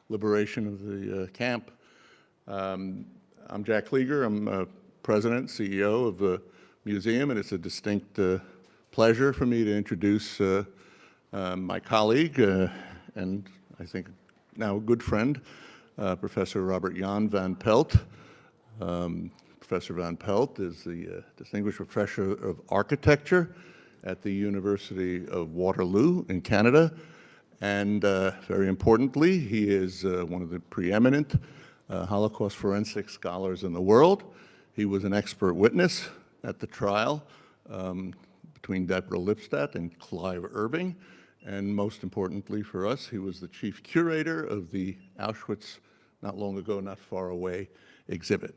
liberation of the camp. I'm Jack Klieger. I'm president, CEO of the museum, and it's a distinct pleasure for me to introduce my colleague and I think now a good friend, Professor Robert Jan van Pelt. Professor van Pelt is the Distinguished Professor of Architecture at the University of Waterloo in Canada. And very importantly, he is one of the preeminent Holocaust forensic scholars in the world. He was an expert witness at the trial between Deborah Lipstadt and Clive Irving. And most importantly for us, he was the chief curator of the Auschwitz, not long ago, not far away, exhibit.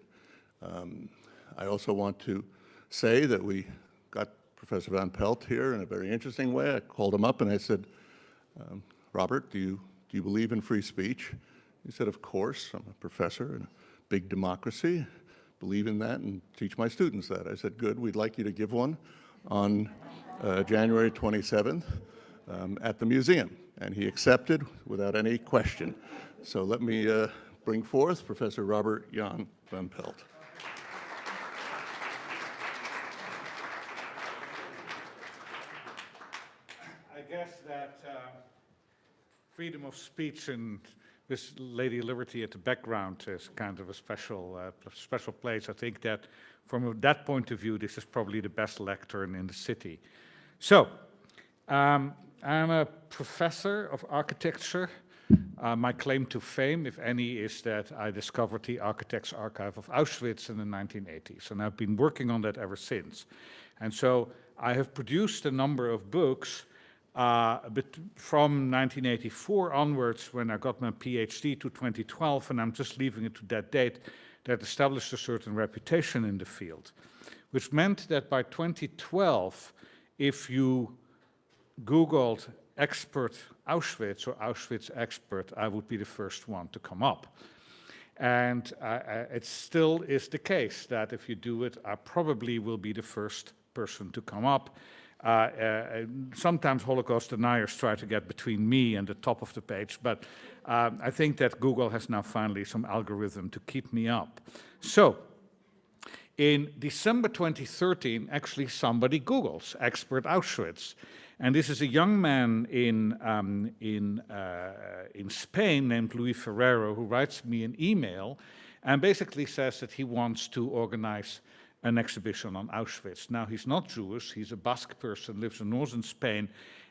I also want to say that we got Professor van Pelt here in a very interesting way. I called him up and I said, Robert, do you believe in free speech? He said, of course, I'm a professor in a big democracy, believe in that and teach my students that. I said, good, we'd like you to give one on January 27th at the museum. And he accepted without any question. So let me bring forth Professor Robert Jan van Pelt. I guess that freedom of speech and this Lady Liberty at the background is kind of a special place. I think that from that point of view, this is probably the best lectern in the city. So, I'm a professor of architecture. My claim to fame, if any, is that I discovered the Architects' Archive of Auschwitz in the 1980s, and I've been working on that ever since. And so I have produced a number of books but from 1984 onwards, when I got my PhD, to 2012, and I'm just leaving it to that date, that established a certain reputation in the field, which meant that by 2012, if you Googled expert Auschwitz or Auschwitz expert, I would be the first one to come up. And it still is the case that if you do it, I probably will be the first person to come up. Sometimes Holocaust deniers try to get between me and the top of the page, but I think that Google has now finally some algorithm to keep me up. So, in December 2013, actually somebody Googles expert Auschwitz. And this is a young man in Spain named Luis Ferrero who writes me an email and basically says that he wants to organize an exhibition on Auschwitz. Now, he's not Jewish, he's a Basque person, lives in northern Spain,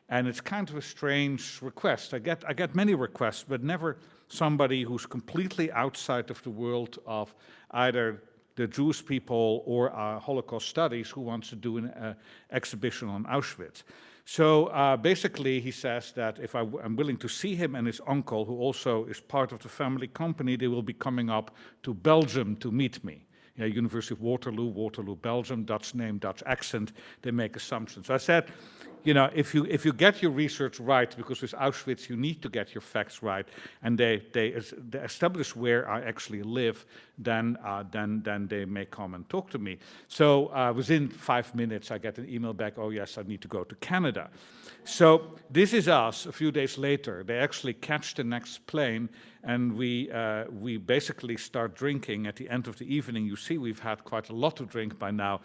and it's kind of a strange request. I get many requests, but never somebody who's completely outside of the world of either the Jewish people or Holocaust studies who wants to do an exhibition on Auschwitz. So basically he says that if I'm willing to see him and his uncle, who also is part of the family company, they will be coming up to Belgium to meet me. Yeah, University of Waterloo, Belgium, Dutch name, Dutch accent, they make assumptions. So I said, you know, if you get your research right, because with Auschwitz you need to get your facts right, and they establish where I actually live, then they may come and talk to me. So within 5 minutes I get an email back, oh yes, I need to go to Canada. So this is us a few days later. They actually catch the next plane, and we basically start drinking at the end of the evening. You see, we've had quite a lot to drink by now.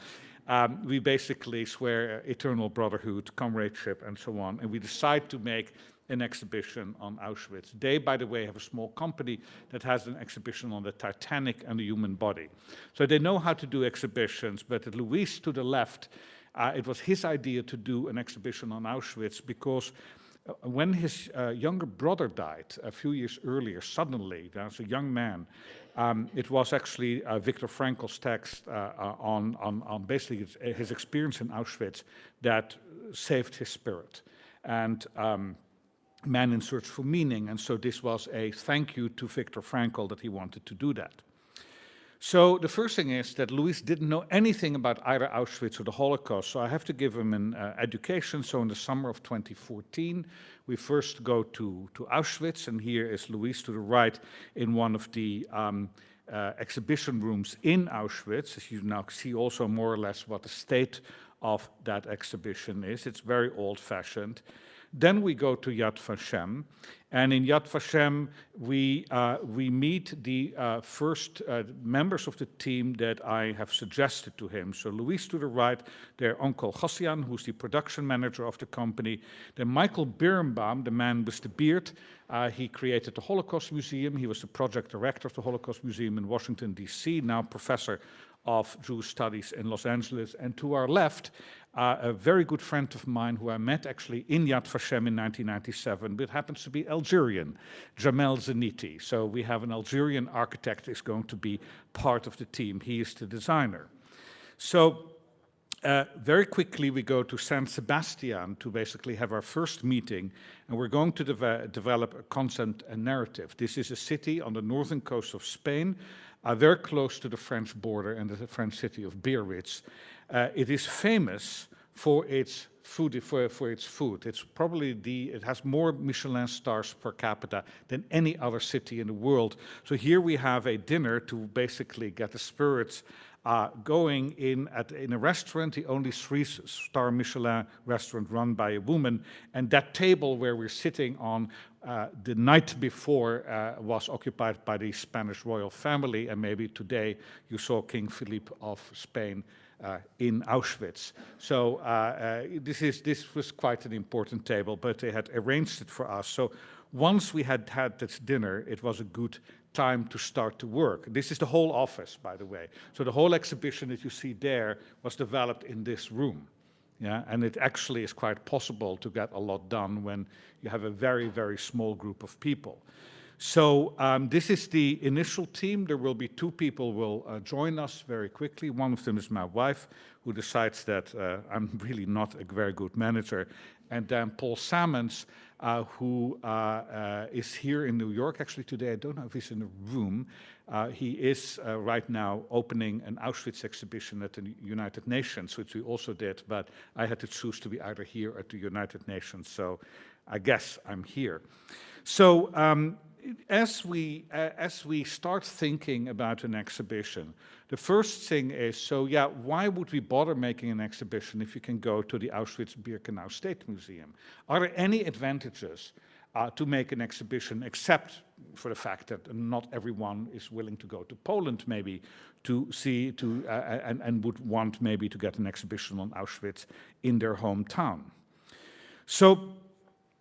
We basically swear eternal brotherhood, comradeship, and so on, and we decide to make an exhibition on Auschwitz. They, by the way, have a small company that has an exhibition on the Titanic and the human body. So they know how to do exhibitions, but Luis to the left, it was his idea to do an exhibition on Auschwitz because when his younger brother died a few years earlier, suddenly, as a young man, it was actually Viktor Frankl's text on basically his experience in Auschwitz that saved his spirit. And Man in Search for Meaning, and so this was a thank you to Viktor Frankl that he wanted to do that. So the first thing is that Luis didn't know anything about either Auschwitz or the Holocaust, so I have to give him an education. So in the summer of 2014, we first go to Auschwitz, and here is Luis to the right in one of the exhibition rooms in Auschwitz. As you now see also more or less what the state of that exhibition is. It's very old-fashioned. Then we go to Yad Vashem, and in Yad Vashem we meet the first members of the team that I have suggested to him. So Luis to the right, their uncle Ghassian, who's the production manager of the company. Then Michael Birnbaum, the man with the beard, he created the Holocaust Museum. He was the project director of the Holocaust Museum in Washington, D.C., now professor of Jewish Studies in Los Angeles. And to our left, a very good friend of mine who I met actually in Yad Vashem in 1997, but happens to be Algerian, Jamel Zeniti. So we have an Algerian architect is going to be part of the team. He is the designer. So very quickly we go to San Sebastian to basically have our first meeting, and we're going to develop a concept and narrative. This is a city on the northern coast of Spain, very close to the French border and the French city of Biarritz. It is famous for its food. It's probably it has more Michelin stars per capita than any other city in the world. So here we have a dinner to basically get the spirits going in a restaurant, the only 3-star Michelin restaurant run by a woman, and that table where we're sitting on the night before was occupied by the Spanish royal family, and maybe today you saw King Philippe of Spain in Auschwitz. So this was quite an important table, but they had arranged it for us. So once we had this dinner, it was a good time to start to work. This is the whole office, by the way. So the whole exhibition that you see there was developed in this room. Yeah, and it actually is quite possible to get a lot done when you have a very, very small group of people. So this is the initial team. There will be 2 people will join us very quickly. One of them is my wife, who decides that I'm really not a very good manager. And then Paul Salmons, who is here in New York actually today. I don't know if he's in the room. He is right now opening an Auschwitz exhibition at the United Nations, which we also did, but I had to choose to be either here or at the United Nations, so I guess I'm here. So as we start thinking about an exhibition, the first thing is, so yeah, why would we bother making an exhibition if you can go to the Auschwitz Birkenau State Museum? Are there any advantages to make an exhibition, except for the fact that not everyone is willing to go to Poland maybe to see, and would want maybe to get an exhibition on Auschwitz in their hometown? So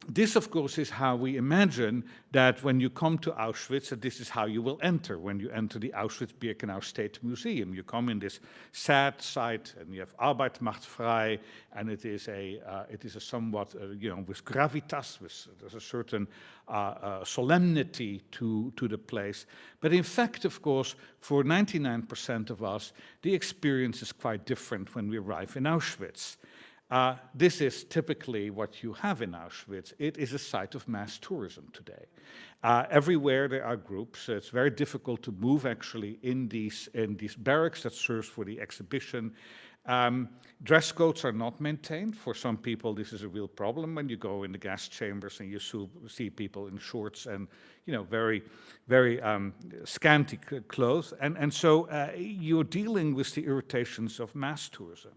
this, of course, is how we imagine that when you come to Auschwitz, that this is how you will enter when you enter the Auschwitz-Birkenau State Museum. You come in this sad site, and you have Arbeit macht frei, and it is a somewhat, with gravitas, there's a certain solemnity to the place. But in fact, of course, for 99% of us, the experience is quite different when we arrive in Auschwitz. This is typically what you have in Auschwitz. It is a site of mass tourism today. Everywhere there are groups. It's very difficult to move actually in these barracks that serves for the exhibition. Dress codes are not maintained. For some people, this is a real problem when you go in the gas chambers and you see people in shorts and very, very scanty clothes. And so you're dealing with the irritations of mass tourism.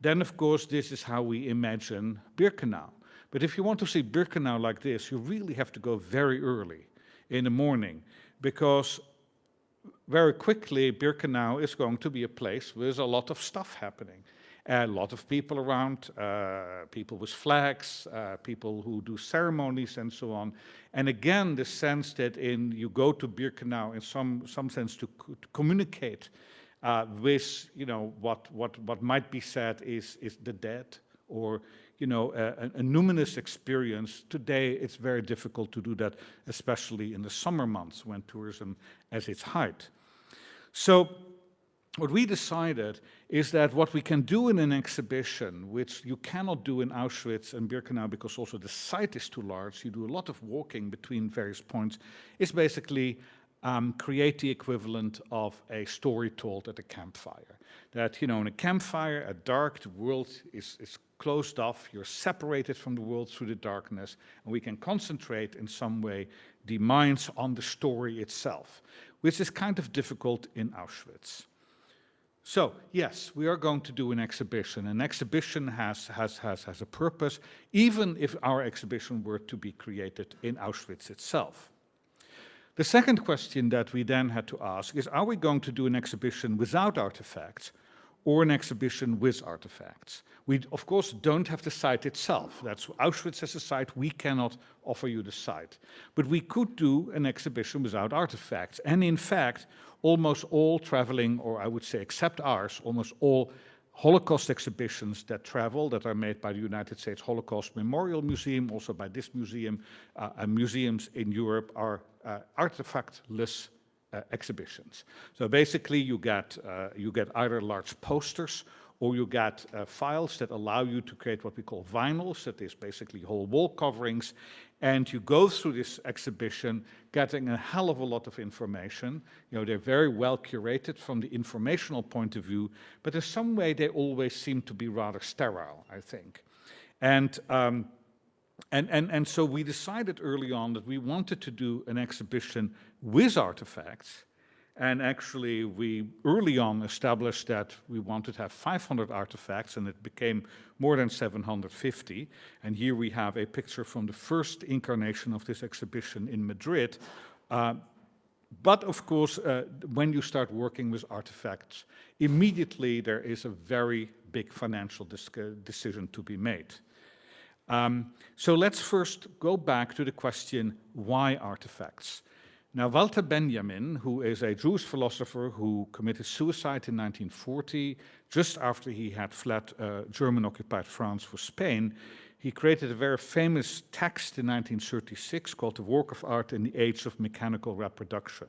Then, of course, this is how we imagine Birkenau. But if you want to see Birkenau like this, you really have to go very early in the morning, because very quickly Birkenau is going to be a place with a lot of stuff happening. A lot of people around, people with flags, people who do ceremonies and so on. And again, the sense that you go to Birkenau in some sense to communicate with what might be said is the dead, or a numinous experience. Today it's very difficult to do that, especially in the summer months when tourism is at its height. So what we decided is that what we can do in an exhibition, which you cannot do in Auschwitz and Birkenau because also the site is too large, you do a lot of walking between various points, is basically create the equivalent of a story told at a campfire. That, in a campfire at dark, the world is closed off, you're separated from the world through the darkness, and we can concentrate in some way the minds on the story itself, which is kind of difficult in Auschwitz. So, yes, we are going to do an exhibition. An exhibition has a purpose, even if our exhibition were to be created in Auschwitz itself. The second question that we then had to ask is, are we going to do an exhibition without artifacts or an exhibition with artifacts? We, of course, don't have the site itself. That's Auschwitz as a site. We cannot offer you the site. But we could do an exhibition without artifacts. And in fact, almost all traveling, or I would say except ours, almost all Holocaust exhibitions that travel, that are made by the United States Holocaust Memorial Museum, also by this museum, and museums in Europe, are artifactless exhibitions. So basically you get either large posters or you get files that allow you to create what we call vinyls, that is basically whole wall coverings, and you go through this exhibition getting a hell of a lot of information. You know, they're very well curated from the informational point of view, but in some way they always seem to be rather sterile, I think. And so we decided early on that we wanted to do an exhibition with artifacts. And actually, we early on established that we wanted to have 500 artifacts, and it became more than 750. And here we have a picture from the first incarnation of this exhibition in Madrid. But of course, when you start working with artifacts, immediately there is a very big financial decision to be made. So let's first go back to the question, why artifacts? Now, Volta Benjamin, who is a Jewish philosopher who committed suicide in 1940, just after he had fled German-occupied France for Spain, he created a very famous text in 1936 called The Work of Art in the Age of Mechanical Reproduction.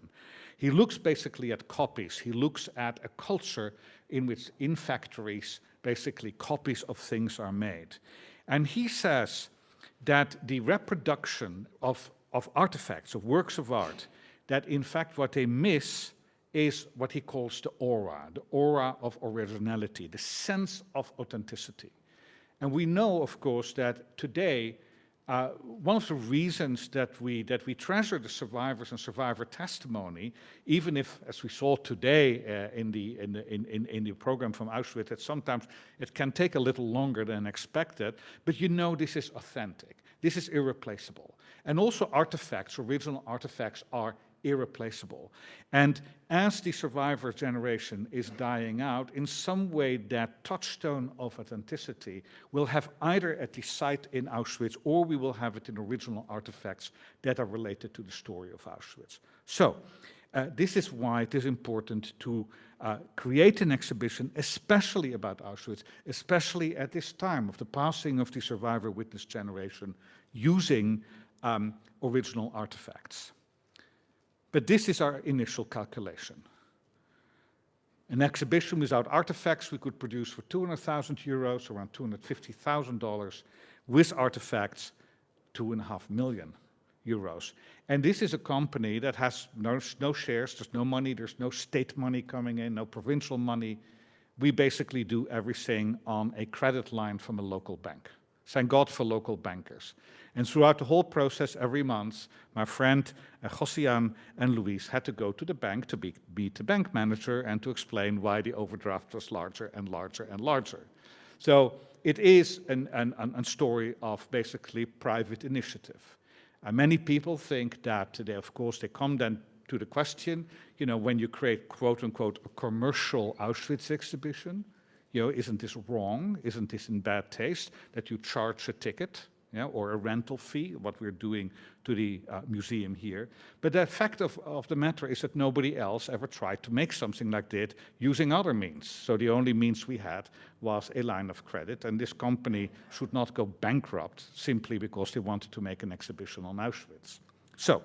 He looks basically at copies. He looks at a culture in which in factories, basically copies of things are made. And he says that the reproduction of artifacts, of works of art, that in fact what they miss is what he calls the aura of originality, the sense of authenticity. And we know, of course, that today, one of the reasons that we treasure the survivors and survivor testimony, even if, as we saw today in the program from Auschwitz, that sometimes it can take a little longer than expected, but you know this is authentic. This is irreplaceable. And also artifacts, original artifacts, are irreplaceable. And as the survivor generation is dying out, in some way that touchstone of authenticity will have either at the site in Auschwitz or we will have it in original artifacts that are related to the story of Auschwitz. So this is why it is important to create an exhibition, especially about Auschwitz, especially at this time of the passing of the survivor witness generation, using original artifacts. But this is our initial calculation. An exhibition without artifacts we could produce for 200,000 euros, around $250,000. With artifacts, 2.5 million euros. And this is a company that has no shares, there's no money, there's no state money coming in, no provincial money. We basically do everything on a credit line from a local bank. Thank God for local bankers. And throughout the whole process, every month, my friend Josian and Luis had to go to the bank to meet the bank manager and to explain why the overdraft was larger and larger and larger. So it is a story of basically private initiative. Many people think that they come then to the question, you know, when you create, quote unquote, a commercial Auschwitz exhibition, you know, isn't this wrong? Isn't this in bad taste that you charge a ticket, you know, or a rental fee, what we're doing to the museum here? But the fact of the matter is that nobody else ever tried to make something like that using other means. So the only means we had was a line of credit, and this company should not go bankrupt simply because they wanted to make an exhibition on Auschwitz. So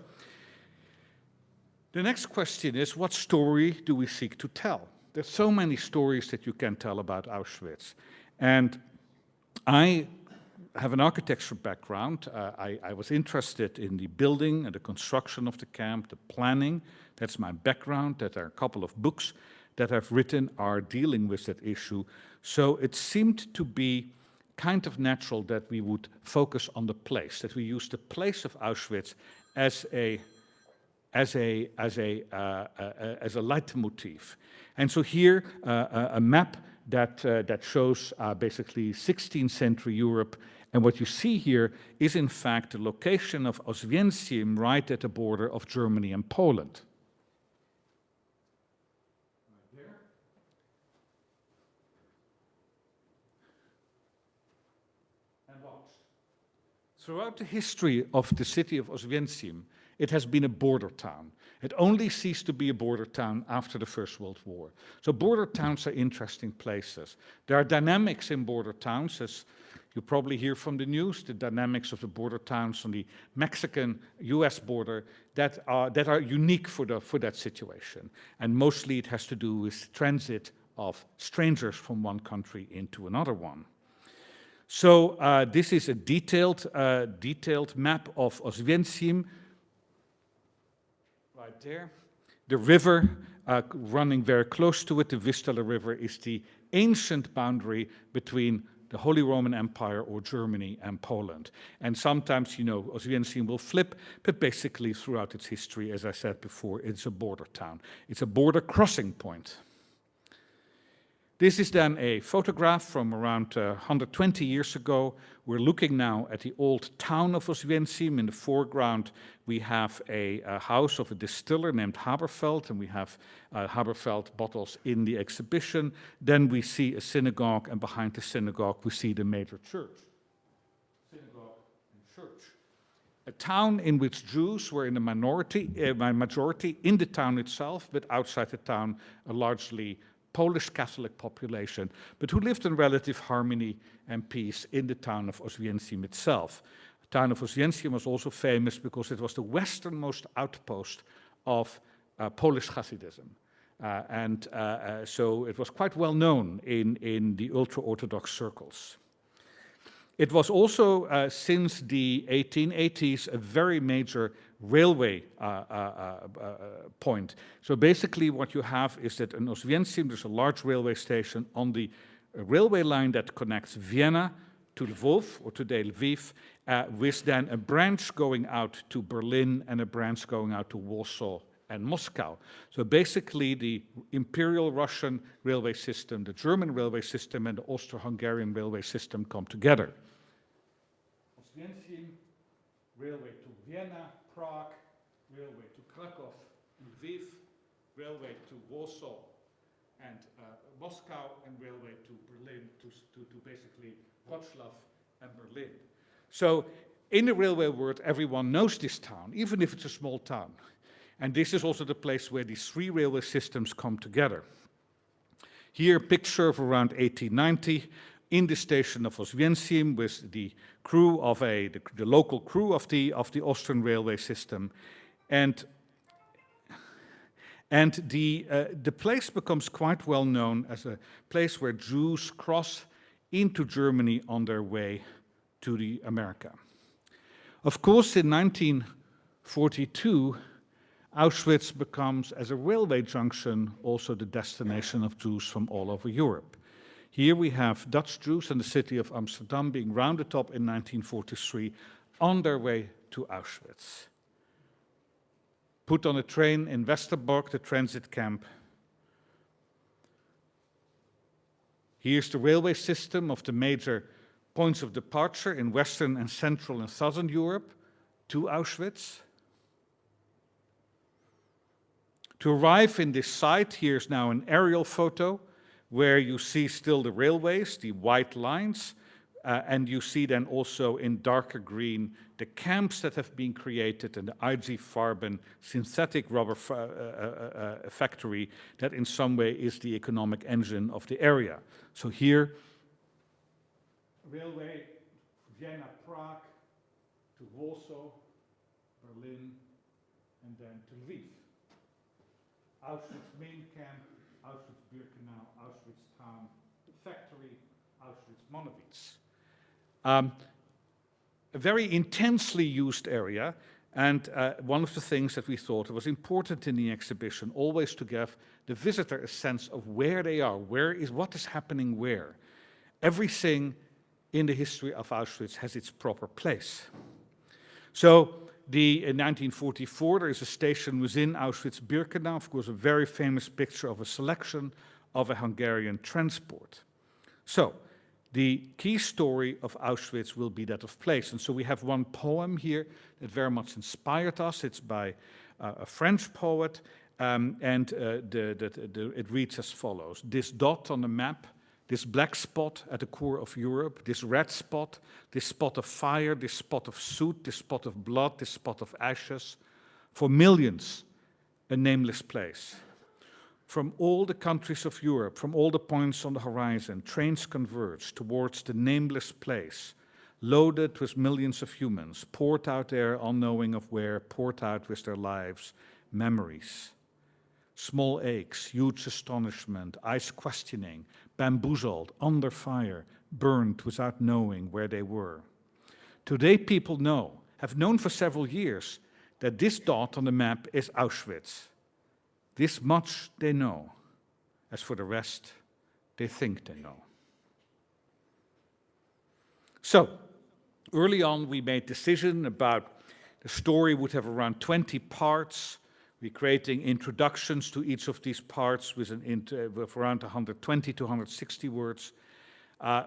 the next question is, what story do we seek to tell? There's so many stories that you can tell about Auschwitz. And I have an architecture background. I was interested in the building and the construction of the camp, the planning. That's my background. There are a couple of books that I've written are dealing with that issue. So it seemed to be kind of natural that we would focus on the place, that we use the place of Auschwitz as as a leitmotif. And so here, a map that shows basically 16th century Europe. And what you see here is, in fact, the location of Ozvensim right at the border of Germany and Poland. Right there. And watch. Throughout the history of the city of Ozvensim, it has been a border town. It only ceased to be a border town after the First World War. So border towns are interesting places. There are dynamics in border towns, as you probably hear from the news, the dynamics of the border towns on the Mexican-US border that are unique for that situation. And mostly it has to do with transit of strangers from one country into another one. So this is a detailed map of Ozvensim. Right there. The river running very close to it, the Vistula River, is the ancient boundary between the Holy Roman Empire or Germany and Poland. And sometimes, you know, Ozvensim will flip, but basically throughout its history, as I said before, it's a border town. It's a border crossing point. This is then a photograph from around 120 years ago. We're looking now at the old town of Ozvensim. In the foreground, we have a house of a distiller named Haberfeld, and we have Haberfeld bottles in the exhibition. Then we see a synagogue, and behind the synagogue, we see the major church. Synagogue and church. A town in which Jews were in the majority in the town itself, but outside the town, a largely Polish Catholic population, but who lived in relative harmony and peace in the town of Ozvensim itself. The town of Ozvensim was also famous because it was the westernmost outpost of Polish Hasidism. So it was quite well known in the ultra-Orthodox circles. It was also, since the 1880s, a very major railway point. So basically what you have is that in Ozvensim there's a large railway station on the railway line that connects Vienna to Lvov, or today Lviv, with then a branch going out to Berlin and a branch going out to Warsaw and Moscow. So basically the Imperial Russian railway system, the German railway system, and the Austro-Hungarian railway system come together. Ozvensim, railway to Vienna, Prague, railway to Krakow, Lviv, railway to Warsaw and Moscow, and railway to Berlin, to basically Wrocław and Berlin. So in the railway world, everyone knows this town, even if it's a small town. And this is also the place where these three railway systems come together. Here, a picture of around 1890, in the station of Ozvensim with the crew of the local crew of the Austrian railway system, and the place becomes quite well known as a place where Jews cross into Germany on their way to the America. Of course, in 1942, Auschwitz becomes, as a railway junction, also the destination of Jews from all over Europe. Here we have Dutch Jews in the city of Amsterdam being rounded up in 1943 on their way to Auschwitz. Put on a train in Westerbork, the transit camp. Here's the railway system of the major points of departure in Western and Central and Southern Europe to Auschwitz. To arrive in this site, here's now an aerial photo where you see still the railways, the white lines, and you see then also in darker green the camps that have been created and the IG Farben synthetic rubber factory that in some way is the economic engine of the area. So here, railway, Vienna, Prague, to Warsaw, Berlin, and then to Lviv. Auschwitz main camp, Auschwitz Birkenau, Auschwitz town, factory, Auschwitz Monowitz. A very intensely used area, and one of the things that we thought was important in the exhibition, always to give the visitor a sense of where they are, what is happening where. Everything in the history of Auschwitz has its proper place. So in 1944, there is a station within Auschwitz Birkenau, of course, a very famous picture of a selection of a Hungarian transport. So, the key story of Auschwitz will be that of place. And so we have one poem here that very much inspired us. It's by a French poet, it reads as follows. This dot on the map, this black spot at the core of Europe, this red spot, this spot of fire, this spot of soot, this spot of blood, this spot of ashes, for millions, a nameless place. From all the countries of Europe, from all the points on the horizon, trains converge towards the nameless place, loaded with millions of humans, poured out there unknowing of where, poured out with their lives, memories. Small aches, huge astonishment, eyes questioning, bamboozled, under fire, burned without knowing where they were. Today people know, have known for several years, that this dot on the map is Auschwitz. This much they know. As for the rest, they think they know. So, early on we made decision about the story would have around 20 parts. We're creating introductions to each of these parts with around 120 to 160 words.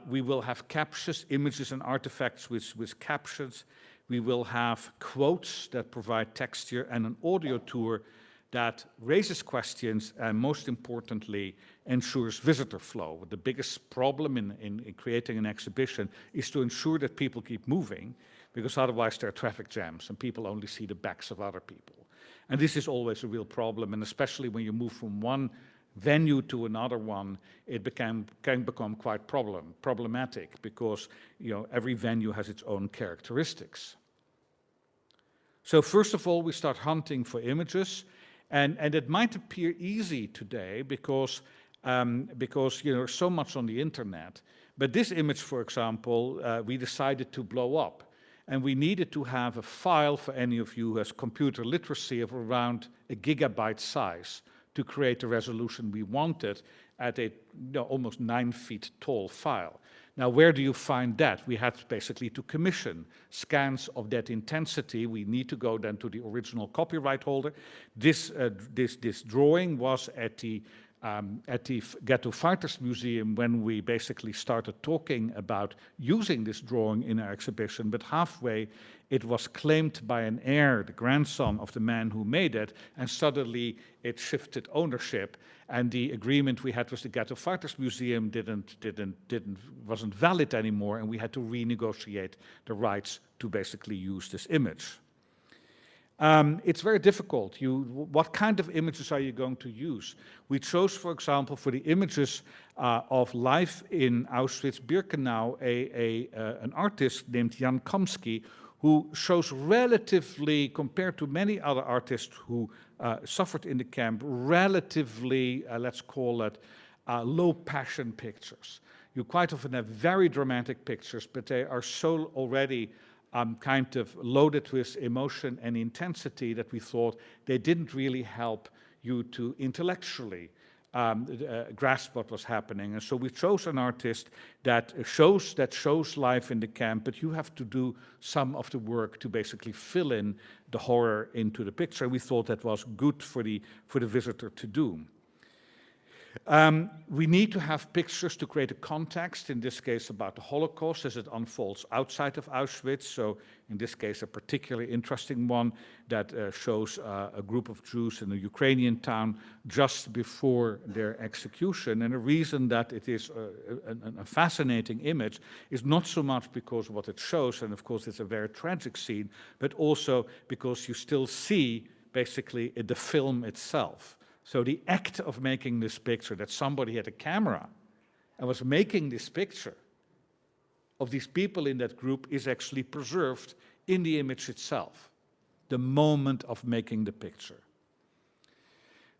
We will have captions, images and artifacts with captions. We will have quotes that provide texture and an audio tour that raises questions and, most importantly, ensures visitor flow. The biggest problem in creating an exhibition is to ensure that people keep moving, because otherwise there are traffic jams and people only see the backs of other people. And this is always a real problem, and especially when you move from one venue to another one, it can become quite problematic, because every venue has its own characteristics. So first of all, we start hunting for images. And it might appear easy today because so much on the internet. But this image, for example, we decided to blow up. And we needed to have a file for any of you who has computer literacy of around a gigabyte size to create the resolution we wanted at a almost 9 feet tall file. Now, where do you find that? We had basically to commission scans of that intensity. We need to go then to the original copyright holder. This drawing was at the Ghetto Fighters Museum when we basically started talking about using this drawing in our exhibition, but halfway it was claimed by an heir, the grandson of the man who made it, and suddenly it shifted ownership, and the agreement we had with the Ghetto Fighters Museum wasn't valid anymore, and we had to renegotiate the rights to basically use this image. It's very difficult. What kind of images are you going to use? We chose, for example, for the images of life in Auschwitz Birkenau, an artist named Jan Kamsky, who shows relatively, compared to many other artists who suffered in the camp, relatively, let's call it, low passion pictures. You quite often have very dramatic pictures, but they are so already kind of loaded with emotion and intensity that we thought they didn't really help you to intellectually grasp what was happening. And so we chose an artist that shows life in the camp, but you have to do some of the work to basically fill in the horror into the picture. We thought that was good for the visitor to do. We need to have pictures to create a context, in this case about the Holocaust as it unfolds outside of Auschwitz. So in this case, a particularly interesting one that shows a group of Jews in a Ukrainian town just before their execution. And the reason that it is a fascinating image is not so much because of what it shows, and of course it's a very tragic scene, but also because you still see basically the film itself. So the act of making this picture, that somebody had a camera and was making this picture of these people in that group, is actually preserved in the image itself, the moment of making the picture.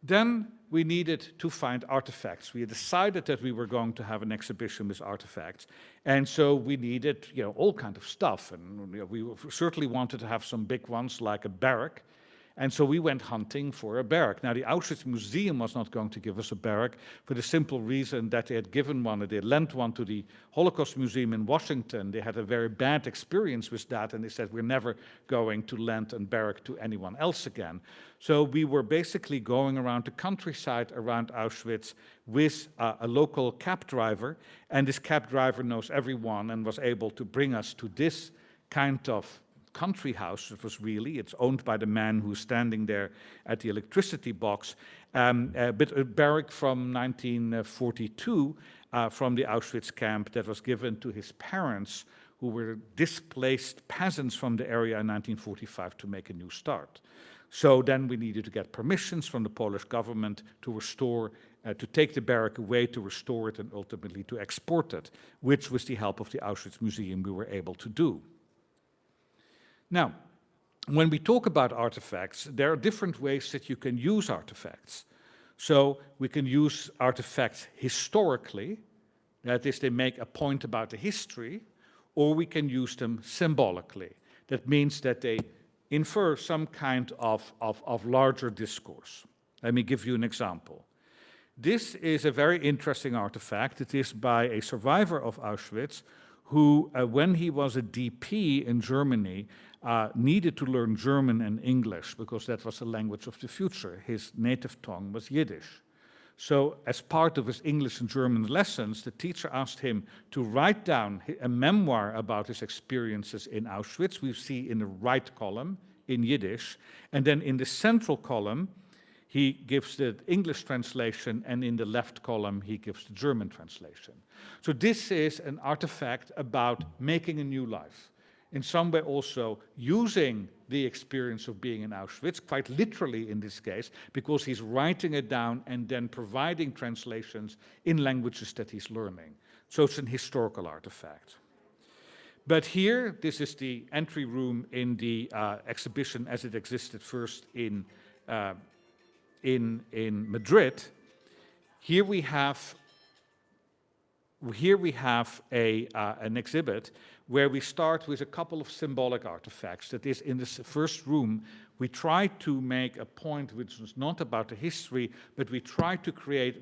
Then we needed to find artifacts. We decided that we were going to have an exhibition with artifacts, and so we needed, all kinds of stuff. And we certainly wanted to have some big ones like a barrack. And so we went hunting for a barrack. Now, the Auschwitz Museum was not going to give us a barrack for the simple reason that they had given one, they had lent one to the Holocaust Museum in Washington. They had a very bad experience with that, and they said, we're never going to lend a barrack to anyone else again. So we were basically going around the countryside around Auschwitz with a local cab driver, and this cab driver knows everyone and was able to bring us to this kind of country house. It was really, it's owned by the man who's standing there at the electricity box, but a barrack from 1942 from the Auschwitz camp that was given to his parents, who were displaced peasants from the area in 1945 to make a new start. So then we needed to get permissions from the Polish government to restore, to take the barrack away, to restore it, and ultimately to export it, which with the help of the Auschwitz Museum we were able to do. Now, when we talk about artifacts, there are different ways that you can use artifacts. So we can use artifacts historically, that is, they make a point about the history, or we can use them symbolically. That means that they infer some kind of larger discourse. Let me give you an example. This is a very interesting artifact. It is by a survivor of Auschwitz who, when he was a DP in Germany, needed to learn German and English because that was the language of the future. His native tongue was Yiddish. So as part of his English and German lessons, the teacher asked him to write down a memoir about his experiences in Auschwitz. We see in the right column in Yiddish, and then in the central column, he gives the English translation, and in the left column, he gives the German translation. So this is an artifact about making a new life. In some way also using the experience of being in Auschwitz, quite literally in this case, because he's writing it down and then providing translations in languages that he's learning. So it's an historical artifact. But here, this is the entry room in the exhibition as it existed first in Madrid. Here we have an exhibit where we start with a couple of symbolic artifacts. That is, in this first room, we try to make a point which was not about the history, but we try to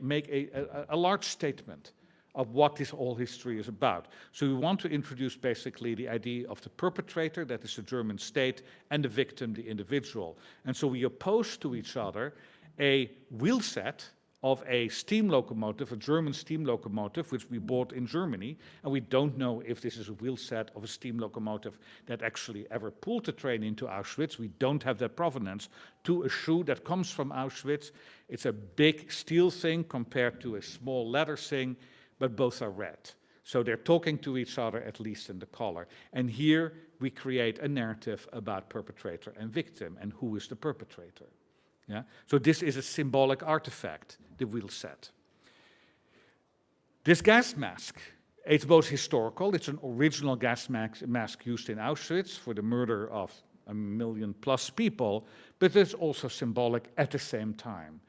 make a large statement of what this whole history is about. So we want to introduce basically the idea of the perpetrator, that is the German state, and the victim, the individual. And so we oppose to each other a wheel set of a steam locomotive, a German steam locomotive, which we bought in Germany, and we don't know if this is a wheel set of a steam locomotive that actually ever pulled the train into Auschwitz. We don't have that provenance, to a shoe that comes from Auschwitz. It's a big steel thing compared to a small leather thing, but both are red. So they're talking to each other, at least in the color. And here we create a narrative about perpetrator and victim, and who is the perpetrator. Yeah? So this is a symbolic artifact, the wheel set. This gas mask, it's both historical, it's an original gas mask used in Auschwitz for the murder of 1 million+ people, but it's also symbolic at the same time,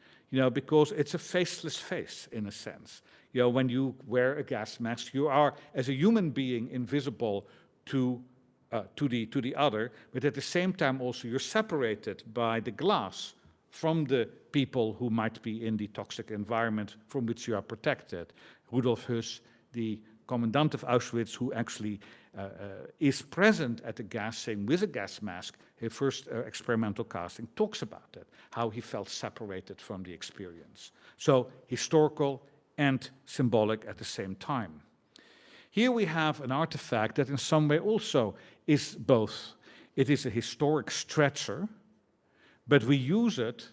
because it's a faceless face in a sense. When you wear a gas mask, you are, as a human being, invisible to the other, but at the same time also you're separated by the glass from the people who might be in the toxic environment from which you are protected. Rudolf Höss, the commandant of Auschwitz, who actually is present at the gas thing with a gas mask, his first experimental casting, talks about it, how he felt separated from the experience. So historical and symbolic at the same time. Here we have an artifact that in some way also is both. It is a historic stretcher, but we use it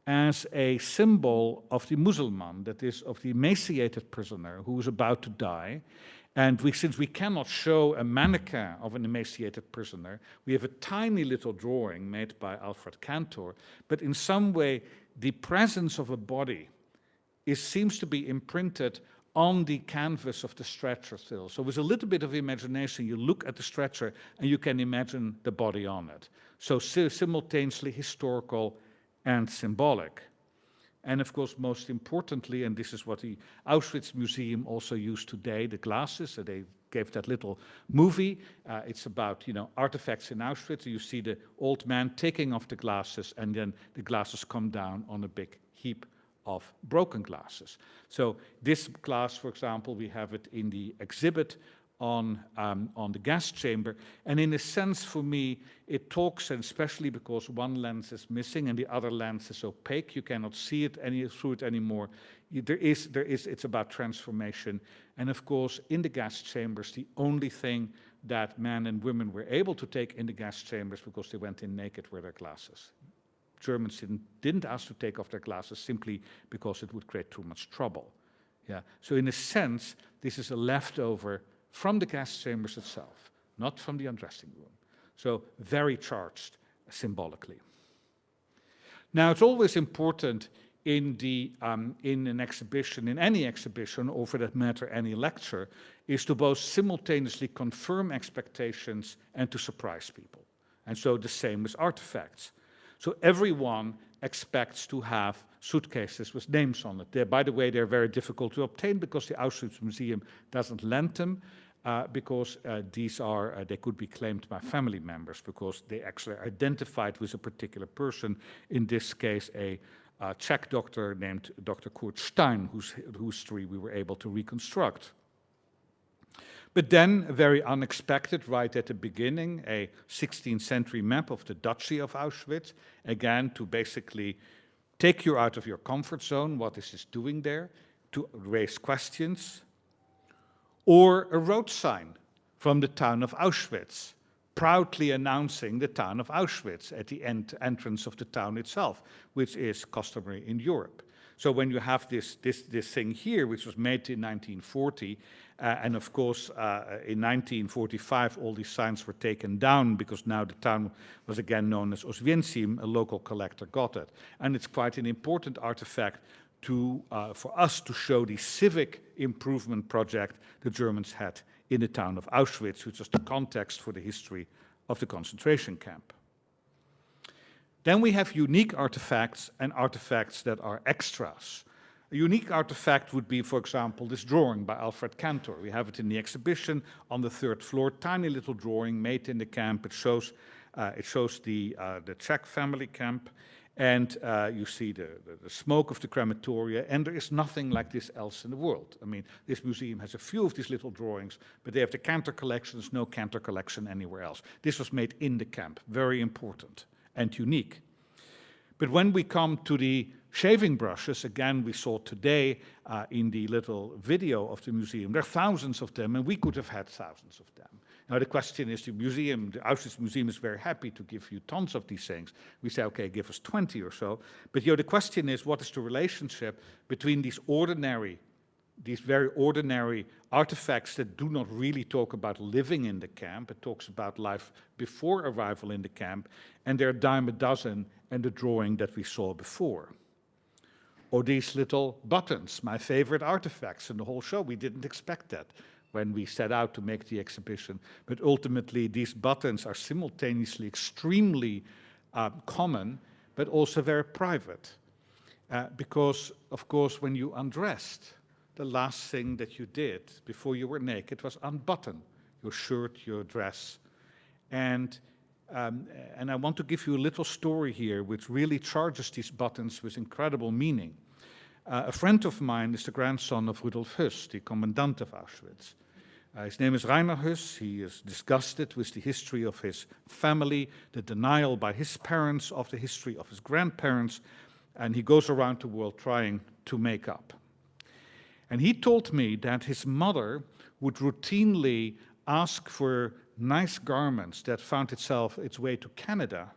as a symbol of the Muslim, that is, of the emaciated prisoner who is about to die. And since we cannot show a mannequin of an emaciated prisoner, we have a tiny little drawing made by Alfred Cantor, but in some way the presence of a body seems to be imprinted on the canvas of the stretcher still. So with a little bit of imagination, you look at the stretcher and you can imagine the body on it. So simultaneously historical and symbolic. And of course, most importantly, and this is what the Auschwitz Museum also used today, the glasses, so they gave that little movie. It's about, artifacts in Auschwitz. You see the old man taking off the glasses, and then the glasses come down on a big heap of broken glasses. So this glass, for example, we have it in the exhibit on the gas chamber. And in a sense, for me, it talks, and especially because one lens is missing and the other lens is opaque, you cannot see it through it anymore. It's about transformation. And of course, in the gas chambers, the only thing that men and women were able to take in the gas chambers, because they went in naked, were their glasses. Germans didn't ask to take off their glasses simply because it would create too much trouble. Yeah. So in a sense, this is a leftover from the gas chambers itself, not from the undressing room. So very charged symbolically. Now, it's always important in an exhibition, in any exhibition, or for that matter, any lecture, is to both simultaneously confirm expectations and to surprise people. And so the same with artifacts. So everyone expects to have suitcases with names on it. By the way, they're very difficult to obtain because the Auschwitz Museum doesn't lend them, because they could be claimed by family members because they actually identified with a particular person, in this case a Czech doctor named Dr. Kurt Stein, whose history we were able to reconstruct. But then, very unexpected, right at the beginning, a 16th century map of the Duchy of Auschwitz, again, to basically take you out of your comfort zone, what is this doing there, to raise questions, or a road sign from the town of Auschwitz, proudly announcing the town of Auschwitz at the entrance of the town itself, which is customary in Europe. So when you have this thing here, which was made in 1940, and of course in 1945 all these signs were taken down because now the town was again known as Ozvensim, a local collector got it. And it's quite an important artifact for us to show the civic improvement project the Germans had in the town of Auschwitz, which was the context for the history of the concentration camp. Then we have unique artifacts and artifacts that are extras. A unique artifact would be, for example, this drawing by Alfred Cantor. We have it in the exhibition on the 3rd floor, tiny little drawing made in the camp. It shows the Czech family camp, and you see the smoke of the crematoria, and there is nothing like this else in the world. I mean, this museum has a few of these little drawings, but they have the Cantor collection. There's no Cantor collection anywhere else. This was made in the camp, very important and unique. But when we come to the shaving brushes, again, we saw today in the little video of the museum, there are thousands of them, and we could have had thousands of them. Now, the question is, the Auschwitz Museum is very happy to give you tons of these things. We say, okay, give us 20 or so. But the question is, what is the relationship between these very ordinary artifacts that do not really talk about living in the camp, it talks about life before arrival in the camp, and they're a dime a dozen, and the drawing that we saw before. Or these little buttons, my favorite artifacts in the whole show. We didn't expect that when we set out to make the exhibition, but ultimately these buttons are simultaneously extremely common, but also very private. Because, of course, when you undressed, the last thing that you did before you were naked was unbutton your shirt, your dress. And I want to give you a little story here which really charges these buttons with incredible meaning. A friend of mine is the grandson of Rudolf Höss, the commandant of Auschwitz. His name is Reinhard Höss. He is disgusted with the history of his family, the denial by his parents of the history of his grandparents, and he goes around the world trying to make up. And he told me that his mother would routinely ask for nice garments that found its way to Canada,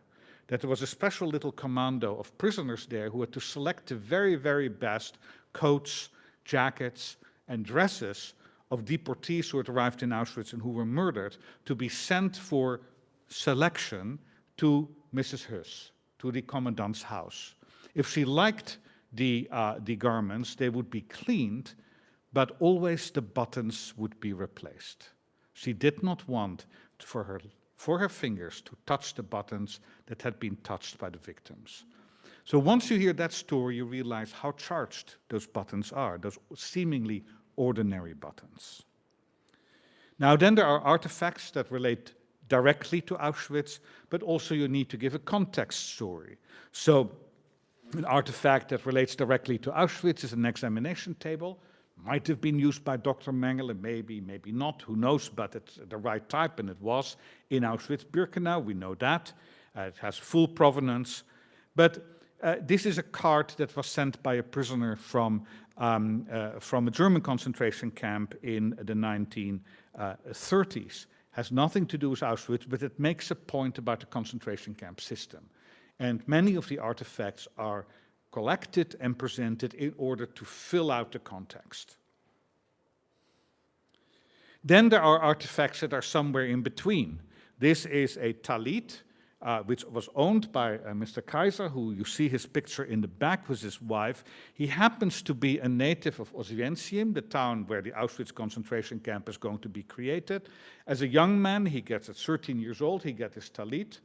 that there was a special little commando of prisoners there who had to select the very, very best coats, jackets, and dresses of deportees who had arrived in Auschwitz and who were murdered to be sent for selection to Mrs. Höss, to the commandant's house. If she liked the garments, they would be cleaned, but always the buttons would be replaced. She did not want for her fingers to touch the buttons that had been touched by the victims. So once you hear that story, you realize how charged those buttons are, those seemingly ordinary buttons. Now then there are artifacts that relate directly to Auschwitz, but also you need to give a context story. So an artifact that relates directly to Auschwitz is an examination table. Might have been used by Dr. Mengele, maybe, maybe not, who knows, but it's the right type, and it was in Auschwitz Birkenau, we know that. It has full provenance. But this is a card that was sent by a prisoner from a German concentration camp in the 1930s. Has nothing to do with Auschwitz, but it makes a point about the concentration camp system. And many of the artifacts are collected and presented in order to fill out the context. Then there are artifacts that are somewhere in between. This is a tallit, which was owned by Mr. Kaiser, who you see his picture in the back with his wife. He happens to be a native of Ozvensim, the town where the Auschwitz concentration camp is going to be created. As a young man, he gets at 13 years old, he gets his tallit.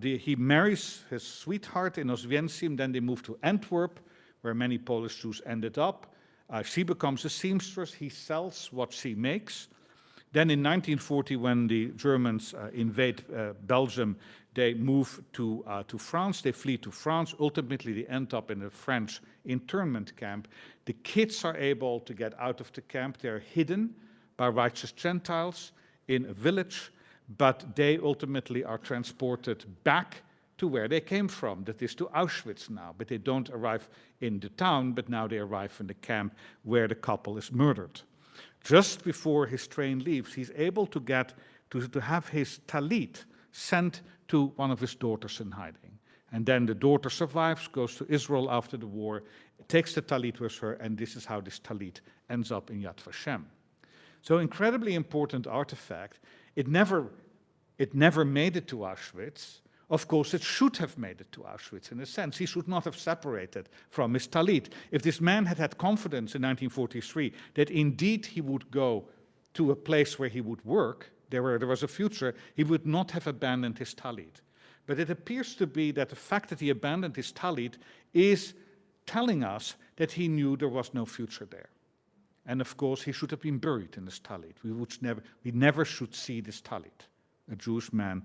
He marries his sweetheart in Ozvensim, then they move to Antwerp, where many Polish Jews ended up. She becomes a seamstress, he sells what she makes. Then in 1940, when the Germans invade Belgium, they move to France, they flee to France, ultimately they end up in a French internment camp. The kids are able to get out of the camp, they're hidden by righteous Gentiles in a village, but they ultimately are transported back to where they came from, that is to Auschwitz now, but they don't arrive in the town, but now they arrive in the camp where the couple is murdered. Just before his train leaves, he's able to get to have his tallit sent to one of his daughters in hiding. And then the daughter survives, goes to Israel after the war, takes the tallit with her, and this is how this tallit ends up in Yad Vashem. So incredibly important artifact. It never made it to Auschwitz. Of course, it should have made it to Auschwitz in a sense. He should not have separated from his tallit. If this man had had confidence in 1943 that indeed he would go to a place where he would work, there was a future, he would not have abandoned his tallit. But it appears to be that the fact that he abandoned his tallit is telling us that he knew there was no future there. And of course, he should have been buried in his tallit. We never should see this tallit. A Jewish man,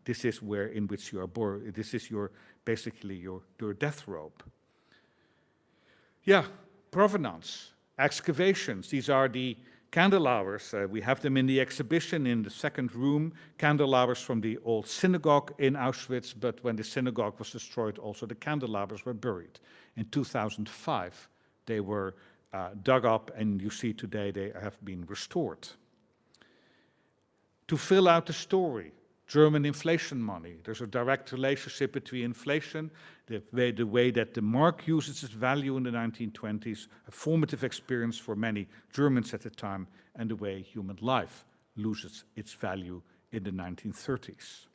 this is where in which you are born. This is basically your death robe. Yeah, provenance, excavations. These are the candelabers. We have them in the exhibition in the second room. Candelabers from the old synagogue in Auschwitz, but when the synagogue was destroyed, also the candelabers were buried. In 2005, they were dug up, and you see today they have been restored. To fill out the story, German inflation money. There's a direct relationship between inflation, the way that the mark uses its value in the 1920s, a formative experience for many Germans at the time, and the way human life loses its value in the 1930s.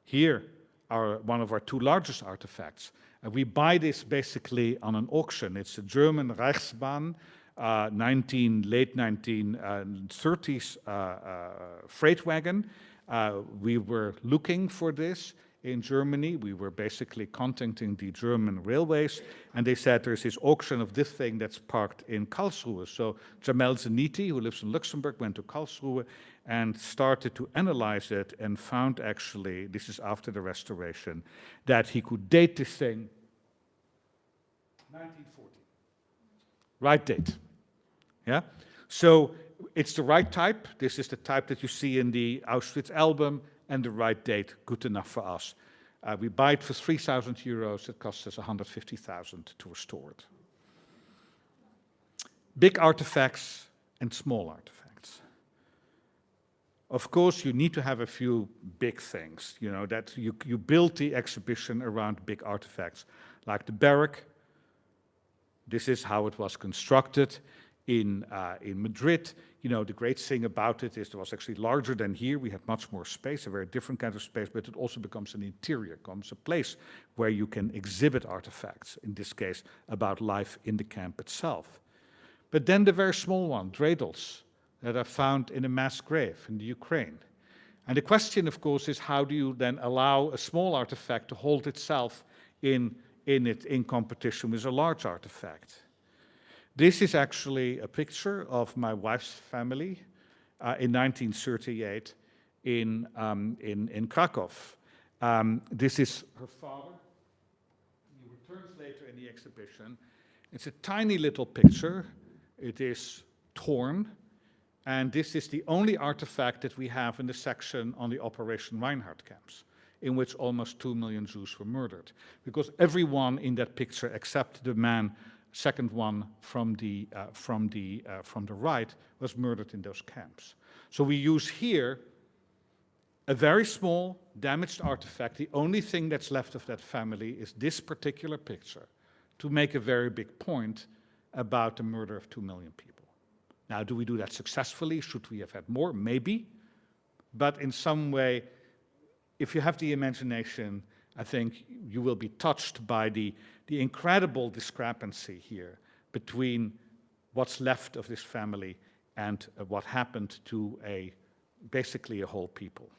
Here are one of our two largest artifacts. We buy this basically on an auction. It's a German Reichsbahn, late 1930s freight wagon. We were looking for this in Germany. We were basically contacting the German railways, and they said there's this auction of this thing that's parked in Karlsruhe. So Jamel Zeniti, who lives in Luxembourg, went to Karlsruhe and started to analyze it and found actually, this is after the restoration, that he could date this thing 1940. Right date. Yeah? So it's the right type. This is the type that you see in the Auschwitz album, and the right date, good enough for us. We buy it for 3,000 euros. It costs us 150,000 to restore it. Big artifacts and small artifacts. Of course, you need to have a few big things, you know, that you build the exhibition around big artifacts, like the Barrack. This is how it was constructed in Madrid. You know, the great thing about it is it was actually larger than here. We had much more space, a very different kind of space, but it also becomes an interior, becomes a place where you can exhibit artifacts, in this case, about life in the camp itself. But then the very small one, dreidels, that are found in a mass grave in the Ukraine. And the question, of course, is how do you then allow a small artifact to hold itself in competition with a large artifact? This is actually a picture of my wife's family in 1938 in Krakow. This is her father. He returns later in the exhibition. It's a tiny little picture. It is torn. And this is the only artifact that we have in the section on the Operation Reinhard camps, in which almost 2 million Jews were murdered. Because everyone in that picture, except the man, second one from the right, was murdered in those camps. So we use here a very small, damaged artifact. The only thing that's left of that family is this particular picture to make a very big point about the murder of 2 million people. Now, do we do that successfully? Should we have had more? Maybe. But in some way, if you have the imagination, I think you will be touched by the incredible discrepancy here between what's left of this family and what happened to basically a whole people.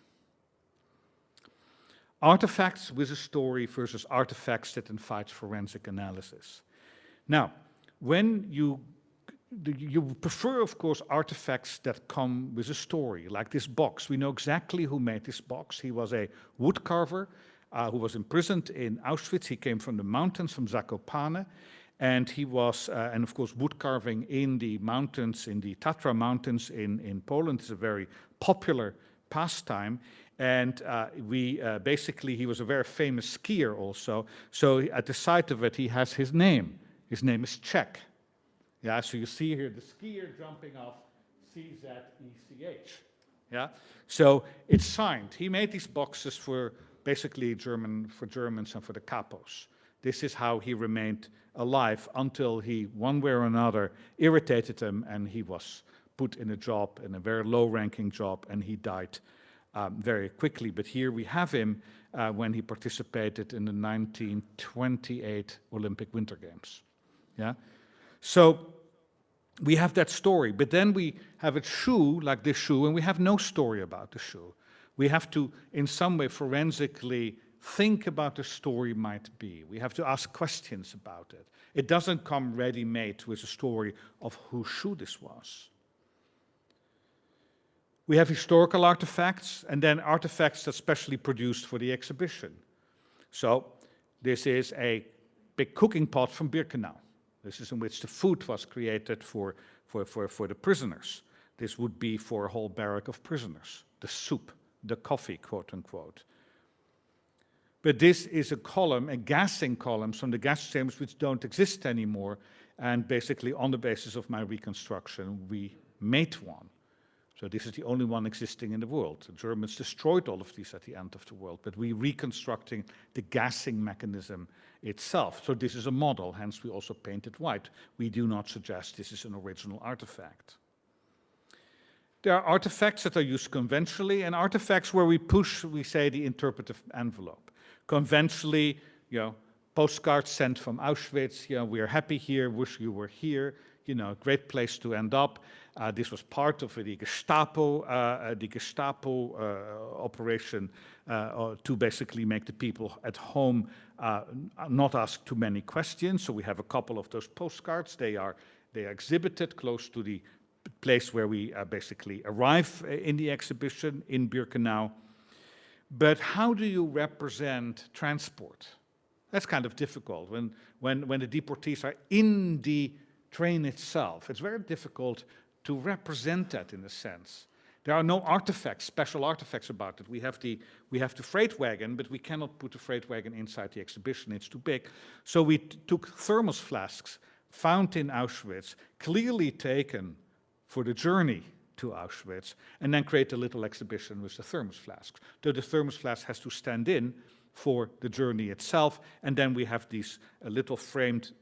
Artifacts with a story versus artifacts that invite forensic analysis. Now, when you prefer, of course, artifacts that come with a story, like this box. We know exactly who made this box. He was a wood carver who was imprisoned in Auschwitz. He came from the mountains, from Zakopane, and he was, and of course, wood carving in the mountains, in the Tatra Mountains in Poland is a very popular pastime. And basically, he was a very famous skier also. So at the side of it, he has his name. His name is Czech. Yeah, so you see here the skier jumping off CZECH. Yeah, so it's signed. He made these boxes for basically for Germans and for the capos. This is how he remained alive until he, one way or another, irritated him, and he was put in a job, in a very low-ranking job, and he died very quickly. But here we have him when he participated in the 1928 Olympic Winter Games. Yeah. So we have that story, but then we have a shoe, like this shoe, and we have no story about the shoe. We have to, in some way, forensically think about the story might be. We have to ask questions about it. It doesn't come ready-made with a story of whose shoe this was. We have historical artifacts, and then artifacts that's specially produced for the exhibition. So this is a big cooking pot from Birkenau. This is in which the food was created for the prisoners. This would be for a whole barrack of prisoners. The soup, the coffee, quote unquote. But this is a column, a gassing column from the gas chambers which don't exist anymore. And basically on the basis of my reconstruction, we made one. So this is the only one existing in the world. The Germans destroyed all of these at the end of the world, but we're reconstructing the gassing mechanism itself. So this is a model, hence we also paint it white. We do not suggest this is an original artifact. There are artifacts that are used conventionally and artifacts where we push, we say, the interpretive envelope. Conventionally, postcards sent from Auschwitz, we are happy here, wish you were here, great place to end up. This was part of the Gestapo operation to basically make the people at home not ask too many questions. So we have a couple of those postcards. They are exhibited close to the place where we basically arrive in the exhibition in Birkenau. But how do you represent transport? That's kind of difficult. When the deportees are in the train itself, it's very difficult to represent that in a sense. There are no artifacts, special artifacts about it. We have the freight wagon, but we cannot put the freight wagon inside the exhibition. It's too big. So we took thermos flasks found in Auschwitz, clearly taken for the journey to Auschwitz, and then create a little exhibition with the thermos flasks. So the thermos flask has to stand in for the journey itself, and then we have these little framed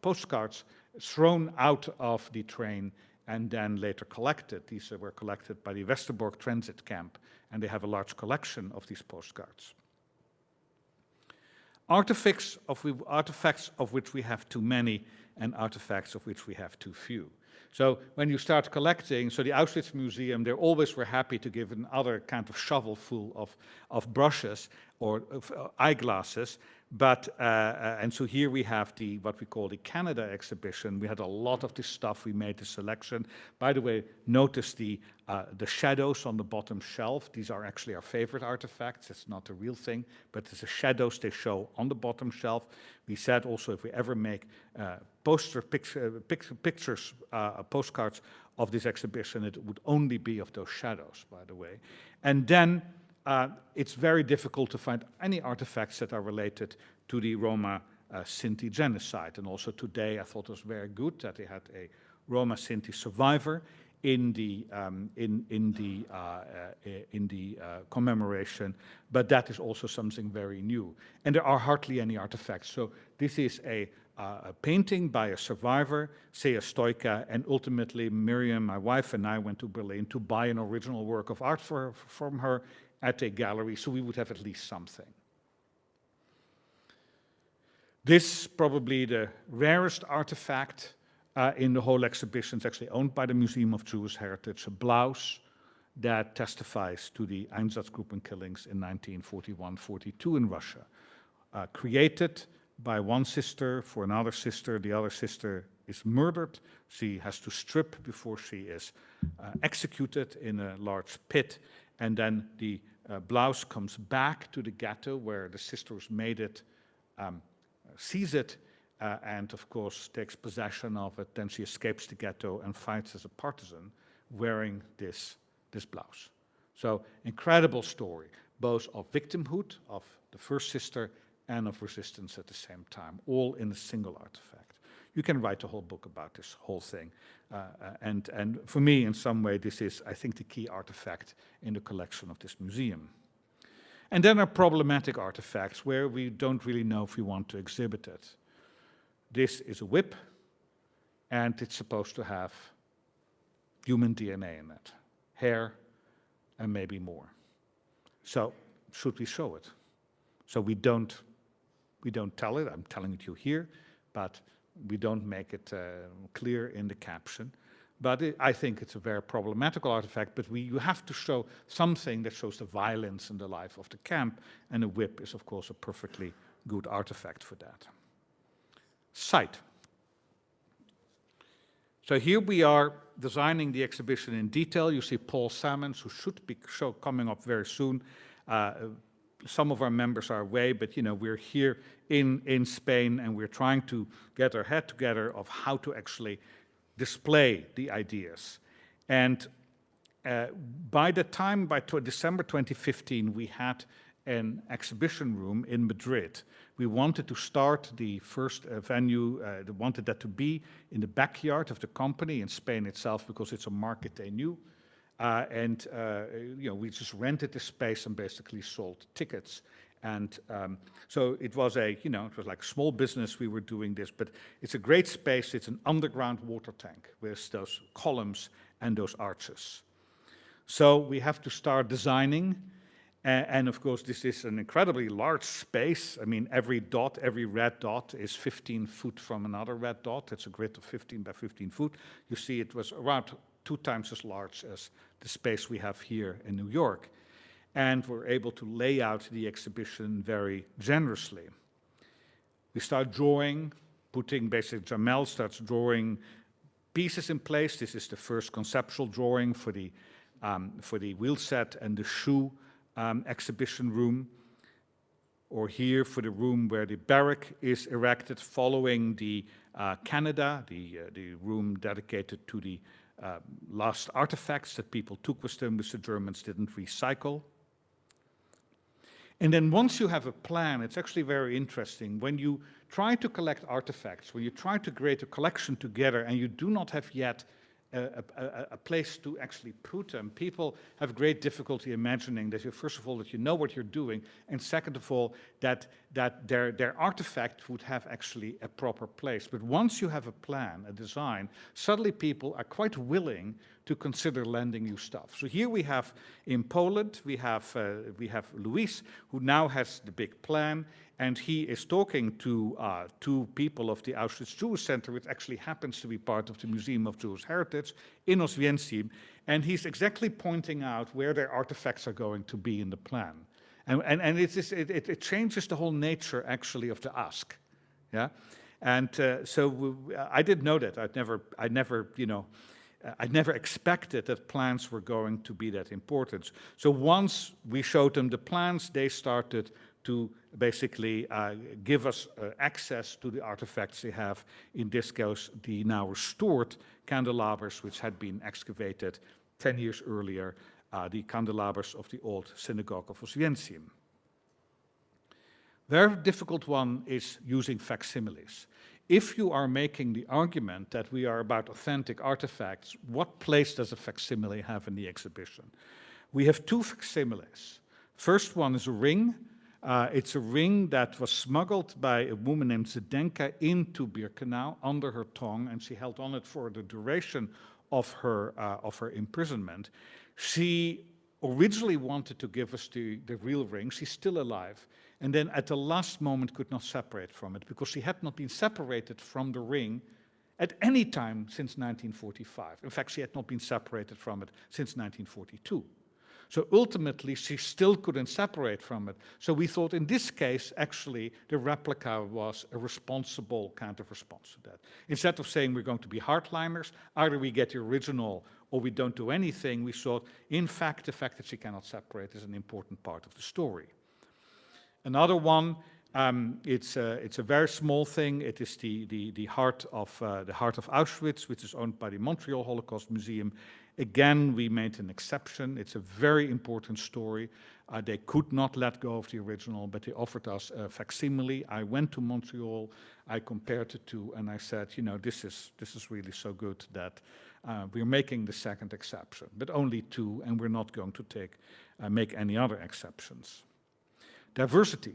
postcards thrown out of the train and then later collected. These were collected by the Westerbork transit camp, and they have a large collection of these postcards. Artifacts of which we have too many, and artifacts of which we have too few. So when you start collecting, so the Auschwitz Museum, they always were happy to give another kind of shovel full of brushes or eyeglasses, But, and so here we have what we call the Canada exhibition. We had a lot of this stuff. We made the selection. By the way, notice the shadows on the bottom shelf. These are actually our favorite artifacts. It's not a real thing, but it's the shadows they show on the bottom shelf. We said also if we ever make postcards of this exhibition, it would only be of those shadows, by the way. And then it's very difficult to find any artifacts that are related to the Roma Sinti genocide. And also today I thought it was very good that they had a Roma Sinti survivor in the commemoration, but that is also something very new. And there are hardly any artifacts. So this is a painting by a survivor, Sea Stoica, and ultimately Miriam, my wife, and I went to Berlin to buy an original work of art from her at a gallery, so we would have at least something. This, probably the rarest artifact in the whole exhibition, is actually owned by the Museum of Jewish Heritage, a blouse that testifies to the Einsatzgruppen killings in 1941-42 in Russia. Created by one sister for another sister. The other sister is murdered. She has to strip before she is executed in a large pit. And then the blouse comes back to the ghetto where the sisters made it, sees it, and of course takes possession of it. Then she escapes the ghetto and fights as a partisan wearing this blouse. So incredible story, both of victimhood of the first sister and of resistance at the same time, all in a single artifact. You can write a whole book about this whole thing. And for me, in some way, this is, I think, the key artifact in the collection of this museum. And then are problematic artifacts where we don't really know if we want to exhibit it. This is a whip, and it's supposed to have human DNA in it, hair, and maybe more. So should we show it? So we don't tell it. I'm telling it to you here, but we don't make it clear in the caption. But I think it's a very problematical artifact, but you have to show something that shows the violence in the life of the camp, and a whip is, of course, a perfectly good artifact for that. Site. So here we are designing the exhibition in detail. You see Paul Salmons, who should be coming up very soon. Some of our members are away, but we're here in Spain, and we're trying to get our head together of how to actually display the ideas. And by December 2015, we had an exhibition room in Madrid. We wanted to start the first venue, wanted that to be in the backyard of the company in Spain itself, because it's a market they knew. We just rented the space and basically sold tickets. And so it was it was like small business we were doing this, but it's a great space. It's an underground water tank with those columns and those arches. So we have to start designing. And of course, this is an incredibly large space. I mean, every red dot is 15 foot from another red dot. It's a grid of 15 by 15 foot. You see it was around 2 times as large as the space we have here in New York. And we're able to lay out the exhibition very generously. We start drawing, Jamel starts drawing pieces in place. This is the first conceptual drawing for the wheel set and the shoe exhibition room, or here for the room where the barrack is erected following the Canada, the room dedicated to the last artifacts that people took with them, which the Germans didn't recycle. And then once you have a plan, it's actually very interesting. When you try to collect artifacts, when you try to create a collection together and you do not have yet a place to actually put them, people have great difficulty imagining that first of all, that you know what you're doing, and second of all, that their artifact would have actually a proper place. But once you have a plan, a design, suddenly people are quite willing to consider lending you stuff. So here we have in Poland, we have Luis, who now has the big plan, and he is talking to 2 people of the Auschwitz Jewish Center, which actually happens to be part of the Museum of Jewish Heritage in Ozvensim, and he's exactly pointing out where their artifacts are going to be in the plan. And it changes the whole nature, actually, of the ask. Yeah? And I didn't know that. I never expected that plans were going to be that important. So once we showed them the plans, they started to basically give us access to the artifacts they have, in this case, the now restored candelabers, which had been excavated 10 years earlier, the candelabers of the old synagogue of Ozvensim. Very difficult one is using facsimiles. If you are making the argument that we are about authentic artifacts, what place does a facsimile have in the exhibition? We have two facsimiles. First one is a ring. It's a ring that was smuggled by a woman named Zdenka into Birkenau under her tongue, and she held on it for the duration of her imprisonment. She originally wanted to give us the real ring. She's still alive. And then at the last moment could not separate from it, because she had not been separated from the ring at any time since 1945. In fact, she had not been separated from it since 1942. So ultimately, she still couldn't separate from it. So we thought in this case, actually, the replica was a responsible kind of response to that. Instead of saying we're going to be hardliners, either we get the original or we don't do anything, we thought, in fact, the fact that she cannot separate is an important part of the story. Another one, it's a very small thing. It is the heart of Auschwitz, which is owned by the Montreal Holocaust Museum. Again, we made an exception. It's a very important story. They could not let go of the original, but they offered us a facsimile. I went to Montreal, I compared the two, and I said, you know, this is really so good that we're making the second exception, but only two, and we're not going to make any other exceptions. Diversity.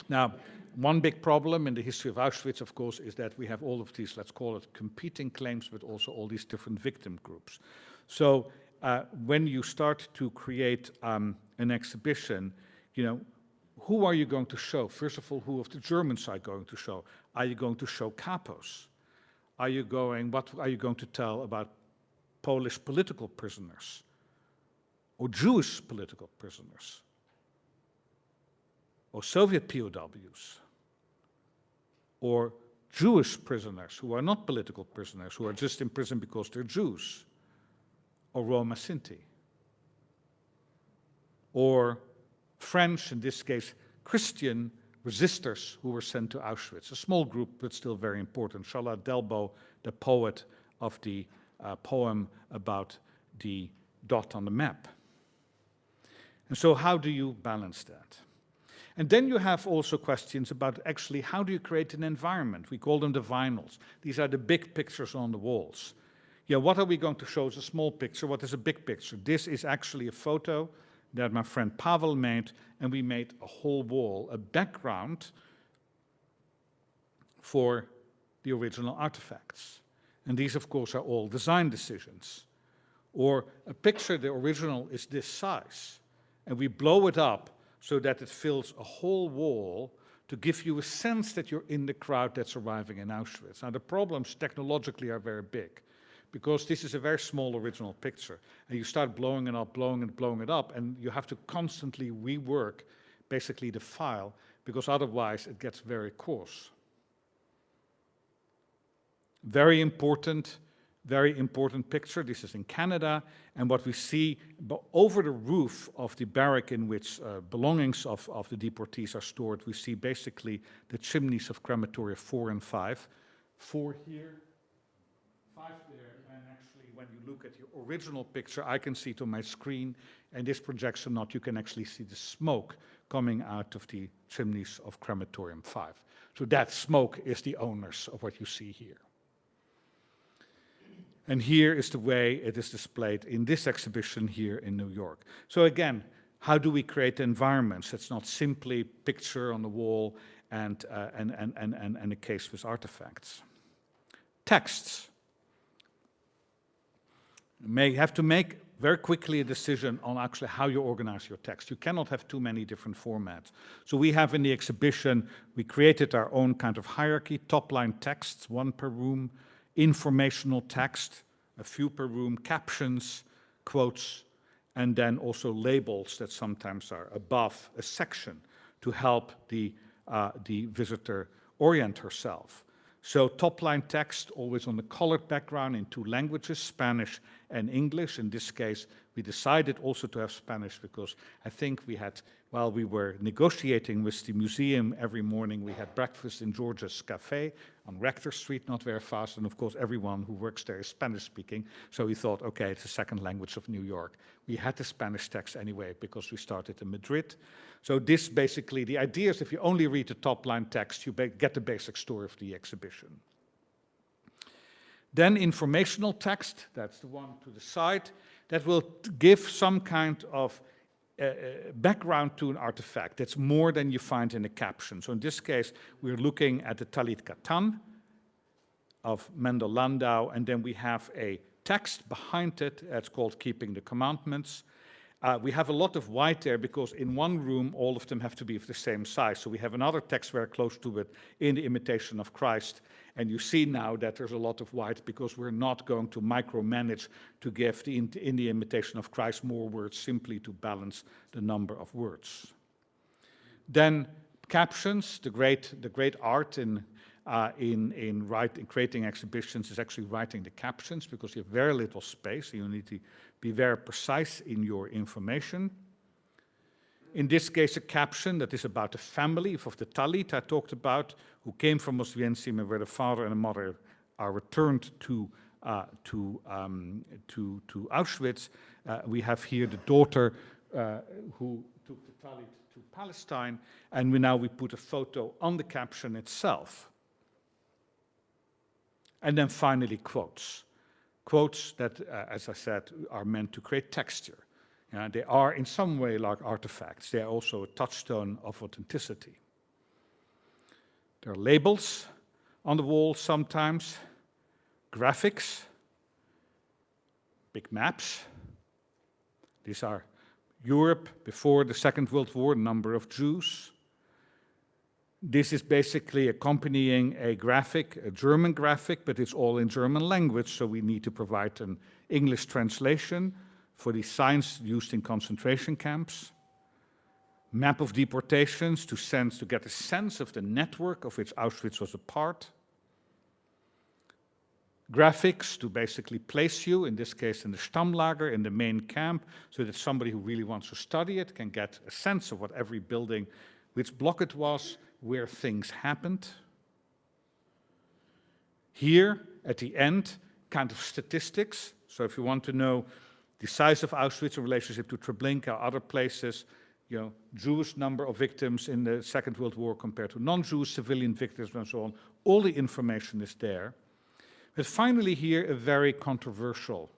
Now, one big problem in the history of Auschwitz, of course, is that we have all of these, let's call it, competing claims, but also all these different victim groups. So when you start to create an exhibition, you know, who are you going to show? First of all, who of the Germans are you going to show? Are you going to show capos? What are you going to tell about Polish political prisoners or Jewish political prisoners? Or Soviet POWs, or Jewish prisoners who are not political prisoners, who are just in prison because they're Jews, or Roma Sinti, or French, in this case, Christian resistors who were sent to Auschwitz, a small group, but still very important. Charlotte Delbo, the poet of the poem about the dot on the map. And so how do you balance that? And then you have also questions about actually how do you create an environment? We call them the vinyls. These are the big pictures on the walls. Yeah, what are we going to show as a small picture? What is a big picture? This is actually a photo that my friend Pavel made, and we made a whole wall, a background for the original artifacts. And these, of course, are all design decisions. Or a picture, the original is this size, and we blow it up so that it fills a whole wall to give you a sense that you're in the crowd that's arriving in Auschwitz. Now, the problems technologically are very big, because this is a very small original picture, and you start blowing it up, blowing it up, and you have to constantly rework basically the file, because otherwise it gets very coarse. Very important picture. This is in Canada, and what we see over the roof of the barrack in which belongings of the deportees are stored, we see basically the chimneys of crematoria 4 and 5. 4 here, 5 there, and actually when you look at the original picture, I can see it on my screen, and this projection not, you can actually see the smoke coming out of the chimneys of crematorium 5. So that smoke is the owners of what you see here. And here is the way it is displayed in this exhibition here in New York. So again, how do we create environments? It's not simply picture on the wall and a case with artifacts. Texts. You may have to make very quickly a decision on actually how you organize your text. You cannot have too many different formats. So we have in the exhibition, we created our own kind of hierarchy, top-line texts, 1 per room, informational text, a few per room, captions, quotes, and then also labels that sometimes are above a section to help the visitor orient herself. So top-line text, always on the colored background in 2 languages, Spanish and English. In this case, we decided also to have Spanish because I think we had, while we were negotiating with the museum every morning, we had breakfast in George's Cafe on Rector Street, not very fast, and of course everyone who works there is Spanish-speaking, so we thought, okay, it's the second language of New York. We had the Spanish text anyway because we started in Madrid. So this basically, the idea is if you only read the top-line text, you get the basic story of the exhibition. Then informational text, that's the one to the side, that will give some kind of background to an artifact. That's more than you find in a caption. So in this case, we're looking at the tallit katan of Mendel Landau, and then we have a text behind it. It's called Keeping the Commandments. We have a lot of white there because in one room, all of them have to be of the same size. So we have another text very close to it in the Imitation of Christ. And you see now that there's a lot of white because we're not going to micromanage to give in the Imitation of Christ more words simply to balance the number of words. Then captions, the great art in creating exhibitions is actually writing the captions because you have very little space. So you need to be very precise in your information. In this case, a caption that is about the family of the tallit I talked about, who came from Ozvensim and where the father and the mother are returned to Auschwitz. We have here the daughter who took the tallit to Palestine, and now we put a photo on the caption itself. And then finally, quotes. Quotes that, as I said, are meant to create texture. They are in some way like artifacts. They are also a touchstone of authenticity. There are labels on the wall sometimes, graphics, big maps. These are Europe before the Second World War, number of Jews. This is basically accompanying a graphic, a German graphic, but it's all in German language, so we need to provide an English translation for the signs used in concentration camps. Map of deportations to get a sense of the network of which Auschwitz was a part. Graphics to basically place you, in this case in the Stammlager, in the main camp, so that somebody who really wants to study it can get a sense of what every building, which block it was, where things happened. Here, at the end, kind of statistics. So if you want to know the size of Auschwitz in relationship to Treblinka, other places, Jewish number of victims in the Second World War compared to non-Jewish civilian victims and so on, all the information is there. But finally here, a very controversial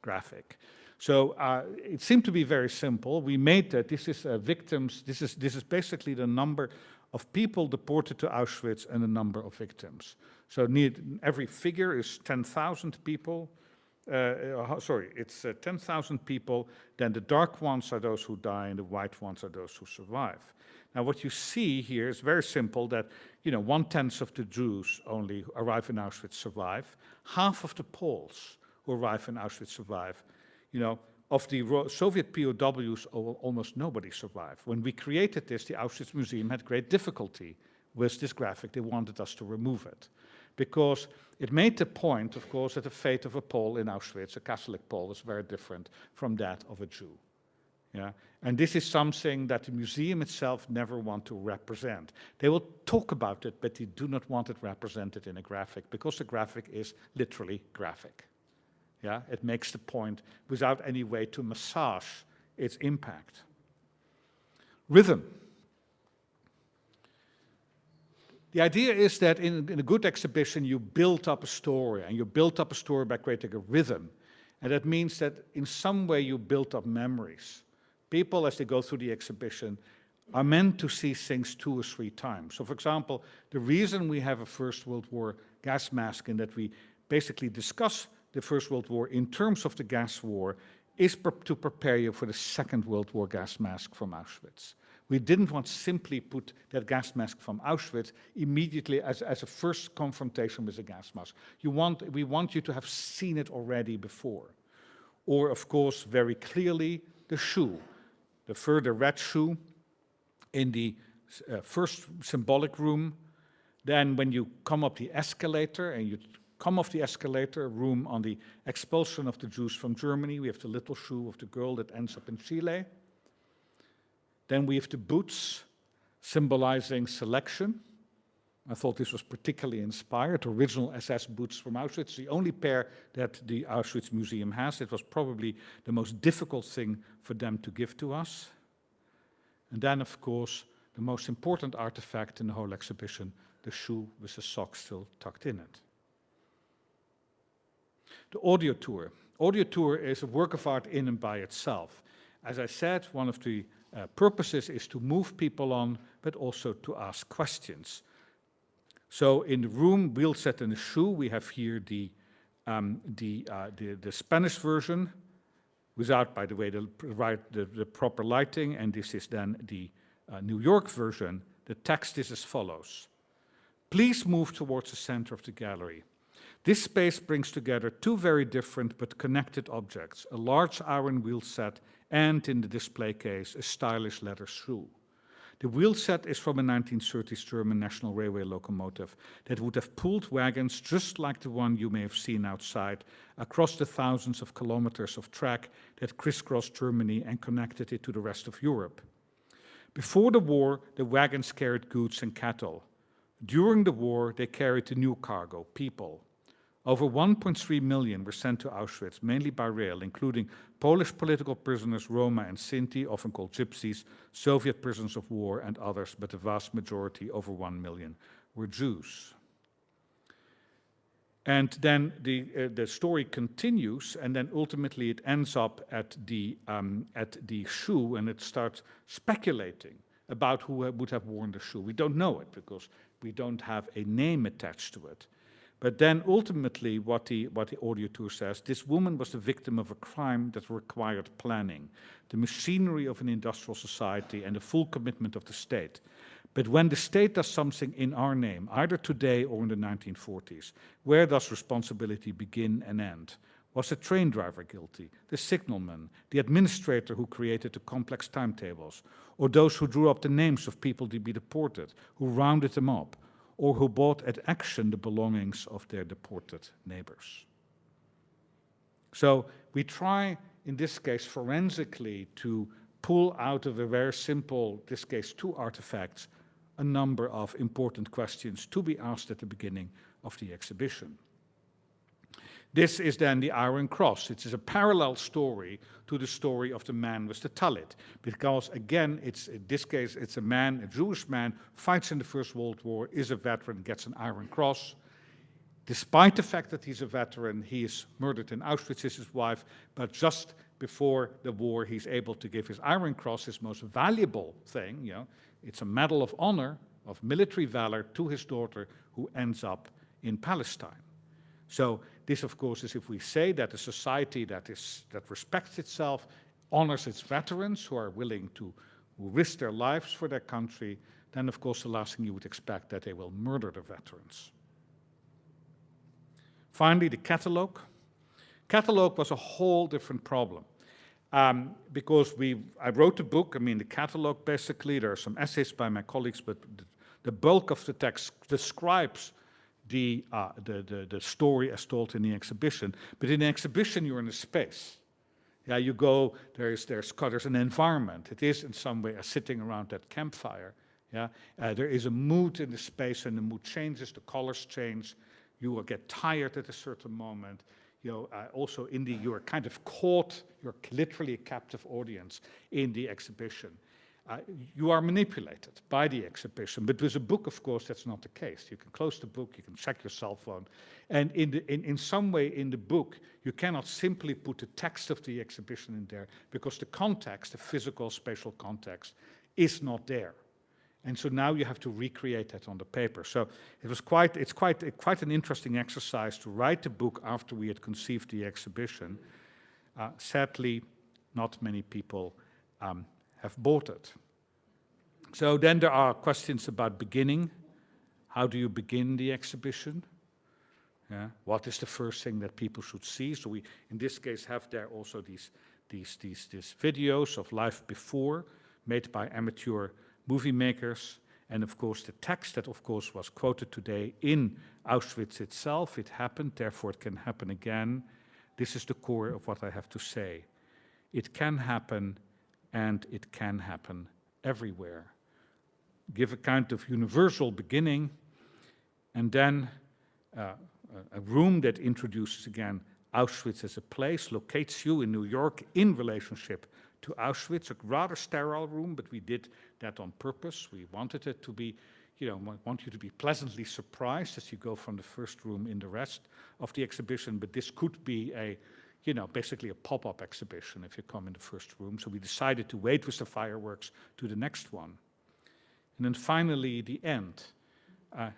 graphic. So it seemed to be very simple. We made that. This is victims. This is basically the number of people deported to Auschwitz and the number of victims. So every figure is 10,000 people. It's 10,000 people. Then the dark ones are those who die, and the white ones are those who survive. Now, what you see here is very simple. That 1/10 of the Jews only who arrive in Auschwitz survive. Half of the Poles who arrive in Auschwitz survive. Of the Soviet POWs, almost nobody survived. When we created this, the Auschwitz Museum had great difficulty with this graphic. They wanted us to remove it because it made the point, of course, that the fate of a Pole in Auschwitz, a Catholic Pole, is very different from that of a Jew. And this is something that the museum itself never want to represent. They will talk about it, but they do not want it represented in a graphic because the graphic is literally graphic. It makes the point without any way to massage its impact. Rhythm. The idea is that in a good exhibition, you build up a story, and you build up a story by creating a rhythm. And that means that in some way you build up memories. People, as they go through the exhibition, are meant to see things 2 or 3 times. So, for example, the reason we have a First World War gas mask and that we basically discuss the First World War in terms of the gas war is to prepare you for the Second World War gas mask from Auschwitz. We didn't want to simply put that gas mask from Auschwitz immediately as a first confrontation with the gas mask. We want you to have seen it already before. or of course very clearly the shoe, the further red shoe in the first symbolic room. Then when you come up the escalator and you come off the escalator, room on the expulsion of the Jews from Germany, we have the little shoe of the girl that ends up in Chile. Then we have the boots symbolizing selection. I thought this was particularly inspired. Original SS boots from Auschwitz, the only pair that the Auschwitz Museum has. It was probably the most difficult thing for them to give to us. And then, of course, the most important artifact in the whole exhibition, the shoe with the sock still tucked in it. The audio tour. Audio tour is a work of art in and by itself. As I said, one of the purposes is to move people on, but also to ask questions. So in the room, wheel set and the shoe, we have here the Spanish version, without, by the way, the proper lighting, and this is then the New York version. The text is as follows. Please move towards the center of the gallery. This space brings together two very different but connected objects, a large iron wheel set and, in the display case, a stylish leather shoe. The wheel set is from a 1930s German National Railway locomotive that would have pulled wagons just like the one you may have seen outside across the thousands of kilometers of track that crisscrossed Germany and connected it to the rest of Europe. Before the war, the wagons carried goods and cattle. During the war, they carried the new cargo, people. Over 1.3 million were sent to Auschwitz, mainly by rail, including Polish political prisoners, Roma and Sinti, often called gypsies, Soviet prisoners of war, and others, but the vast majority, over 1 million, were Jews. And then the story continues, and then ultimately it ends up at the shoe, and it starts speculating about who would have worn the shoe. We don't know it because we don't have a name attached to it. But then ultimately what the audio tour says, this woman was the victim of a crime that required planning, the machinery of an industrial society and the full commitment of the state. But when the state does something in our name, either today or in the 1940s, where does responsibility begin and end? Was the train driver guilty, the signalman, the administrator who created the complex timetables, or those who drew up the names of people to be deported, who rounded them up, or who bought at action the belongings of their deported neighbors? So we try, in this case, forensically to pull out of a very simple, this case, two artifacts, a number of important questions to be asked at the beginning of the exhibition. This is then the Iron Cross. It is a parallel story to the story of the man with the tallit, because again, in this case, it's a man, a Jewish man, fights in the First World War, is a veteran, gets an Iron Cross. Despite the fact that he's a veteran, he is murdered in Auschwitz, is his wife, but just before the war, he's able to give his Iron Cross, his most valuable thing, you know, it's a medal of honor, of military valor, to his daughter, who ends up in Palestine. So this, of course, is if we say that a society that respects itself, honors its veterans who are willing to risk their lives for their country, then, of course, the last thing you would expect that they will murder the veterans. Finally, the catalogue. Catalogue was a whole different problem. Because I wrote the book, I mean, the catalogue, basically, there are some essays by my colleagues, but the bulk of the text describes the story as told in the exhibition. But in the exhibition, you're in a space. Yeah, you go, there's an environment. It is in some way a sitting around that campfire. Yeah, there is a mood in the space, and the mood changes, the colors change. You will get tired at a certain moment. You know, also you are kind of caught, you're literally a captive audience in the exhibition. You are manipulated by the exhibition, but with a book, of course, that's not the case. You can close the book, you can check your cell phone, and in some way in the book, you cannot simply put the text of the exhibition in there because the context, the physical, spatial context, is not there. And so now you have to recreate that on the paper. So it's quite an interesting exercise to write the book after we had conceived the exhibition. Sadly, not many people have bought it. So then there are questions about beginning. How do you begin the exhibition? Yeah? What is the first thing that people should see? So we, in this case, have there also these videos of life before, made by amateur movie makers, and of course the text that of course was quoted today in Auschwitz itself. It happened, therefore it can happen again. This is the core of what I have to say. It can happen, and it can happen everywhere. Give a kind of universal beginning, and then a room that introduces again Auschwitz as a place, locates you in New York in relationship to Auschwitz, a rather sterile room, but we did that on purpose. We wanted it to be, want you to be pleasantly surprised as you go from the first room in the rest of the exhibition, but this could be a, basically a pop-up exhibition if you come in the first room. So we decided to wait with the fireworks to the next one. And then finally, the end.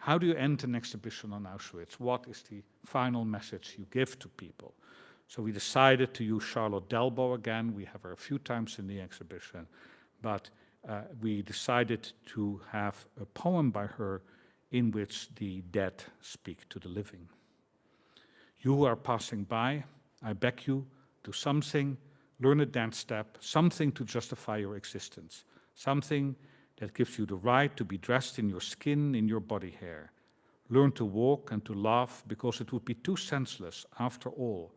How do you end an exhibition on Auschwitz? What is the final message you give to people? So we decided to use Charlotte Delbo again. We have her a few times in the exhibition, but we decided to have a poem by her in which the dead speak to the living. You who are passing by, I beg you, do something, learn a dance step, something to justify your existence, something that gives you the right to be dressed in your skin, in your body hair. Learn to walk and to laugh, because it would be too senseless, after all,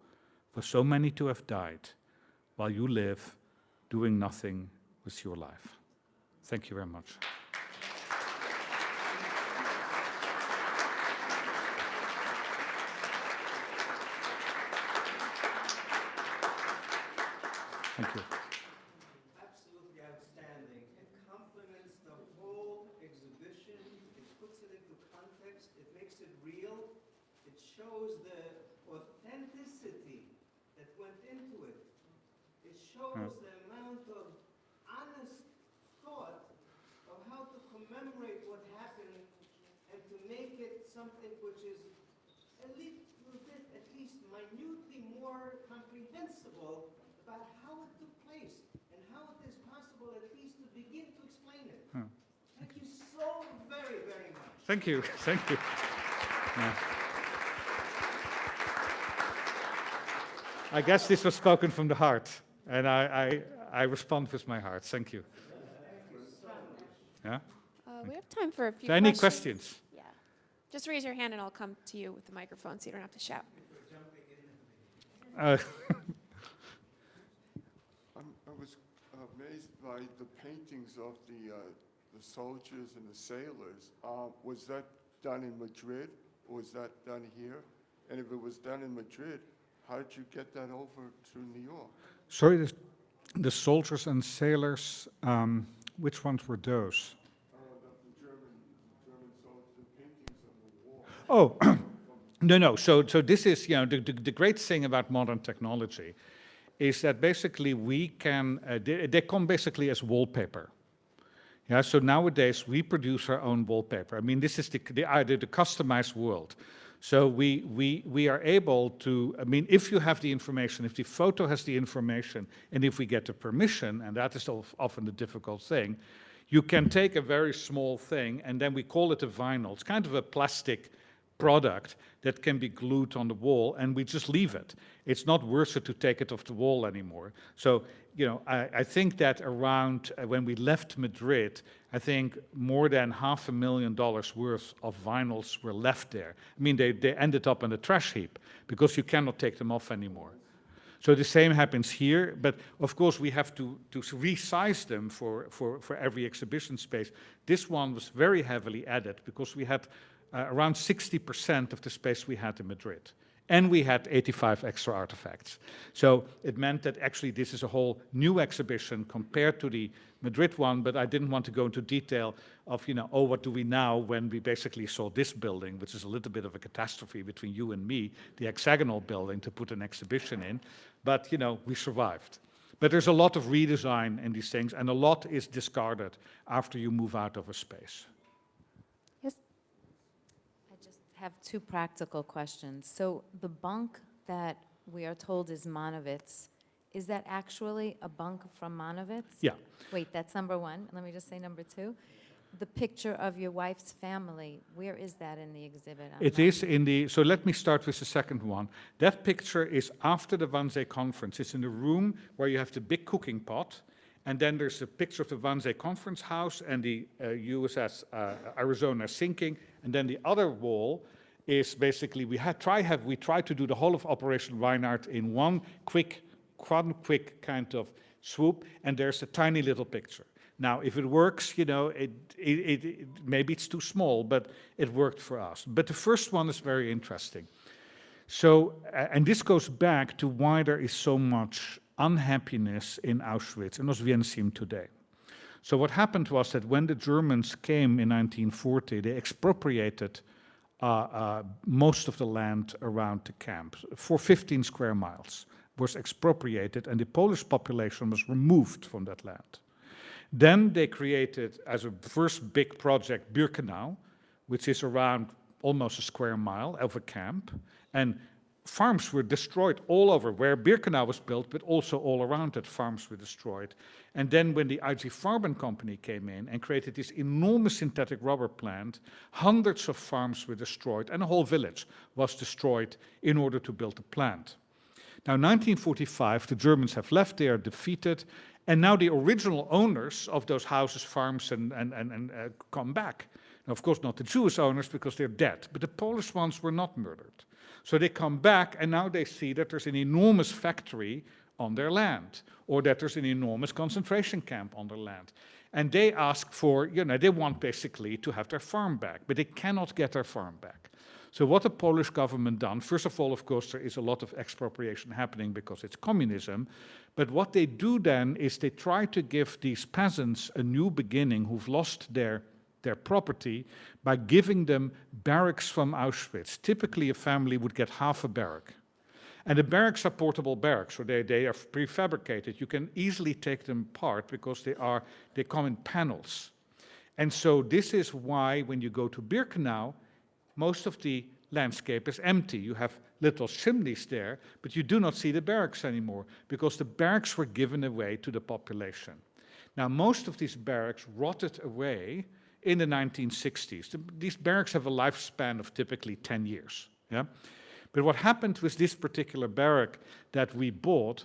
for so many to have died, while you live doing nothing with your life. Thank you very much. Thank you. Absolutely outstanding. It complements the whole exhibition. It puts it into context. It makes it real. It shows the authenticity that went into it. It shows the amount of honest thought of how to commemorate what happened and to make it something which is a little bit, at least minutely more comprehensible about how it took place and how it is possible at least to begin to explain it. Thank you so very, very much. Thank you. Thank you. Yeah. I guess this was spoken from the heart, and I respond with my heart. Thank you. Yeah? We have time for a few Any questions. questions? Yeah. Just raise your hand and I'll come to you with the microphone so you don't have to shout. Uh, I was amazed by the paintings of the soldiers and the sailors. Was that done in Madrid, or was that done here? And if it was done in Madrid, how did you get that over to New York? sorry, the soldiers and sailors, which ones were those? The German soldiers, the paintings on the wall. Oh, no. So this is, the great thing about modern technology is that basically we can, they come basically as wallpaper. Yeah, so nowadays we produce our own wallpaper. I mean, this is the customized world. So we are able to, I mean, if you have the information, if the photo has the information, and if we get the permission, and that is often the difficult thing, you can take a very small thing, and then we call it a vinyl. It's kind of a plastic product that can be glued on the wall, and we just leave it. It's not worth it to take it off the wall anymore. So, I think that around when we left Madrid, I think more than $500,000 worth of vinyls were left there. I mean, they ended up in the trash heap because you cannot take them off anymore. So the same happens here, but of course we have to resize them for every exhibition space. This one was very heavily added because we had around 60% of the space we had in Madrid. And we had 85 extra artifacts. So it meant that actually this is a whole new exhibition compared to the Madrid one, but I didn't want to go into detail of, what do we now when we basically saw this building, which is a little bit of a catastrophe between you and me, the hexagonal building to put an exhibition in. But, we survived. But there's a lot of redesign in these things, and a lot is discarded after you move out of a space. Have two practical questions. So the bunk that we are told is Monowitz, is that actually a bunk from Monowitz? Yeah. Wait, that's number one. Let me just say number two. the picture of your wife's family, where is that in the exhibit? I'm It not- is in the, so let me start with the second one. That picture is after the Wannsee conference. It's in the room where you have the big cooking pot, and then there's a picture of the Wannsee conference house and the USS Arizona sinking, and then the other wall is basically, we tried to do the whole of Operation Reinhard in one quick kind of swoop, and there's a tiny little picture. Now, if it works, you know, maybe it's too small, but it worked for us. But the first one is very interesting. So, and this goes back to why there is so much unhappiness in Auschwitz and Ozvensim today. So what happened was that when the Germans came in 1940, they expropriated most of the land around the camp for 15 square miles was expropriated, and the Polish population was removed from that land. Then they created, as a first big project, Birkenau, which is around almost a square mile of a camp, and farms were destroyed all over where Birkenau was built, but also all around it, farms were destroyed. And then when the IG Farben company came in and created this enormous synthetic rubber plant, hundreds of farms were destroyed, and a whole village was destroyed in order to build the plant. Now, 1945, the Germans have left, they are defeated, and now the original owners of those houses, farms, and come back. Now, of course, not the Jewish owners because they're dead, but the Polish ones were not murdered. So they come back, and now they see that there's an enormous factory on their land, or that there's an enormous concentration camp on their land. And they ask for, you know, they want basically to have their farm back, but they cannot get their farm back. So what the Polish government done, first of all, of course, there is a lot of expropriation happening because it's communism, but what they do then is they try to give these peasants a new beginning who've lost their property by giving them barracks from Auschwitz. Typically, a family would get half a barrack. And the barracks are portable barracks, so they are prefabricated. You can easily take them apart because they come in panels. And so this is why when you go to Birkenau, most of the landscape is empty. You have little chimneys there, but you do not see the barracks anymore because the barracks were given away to the population. Now, most of these barracks rotted away in the 1960s. These barracks have a lifespan of typically 10 years. Yeah? But what happened with this particular barrack that we bought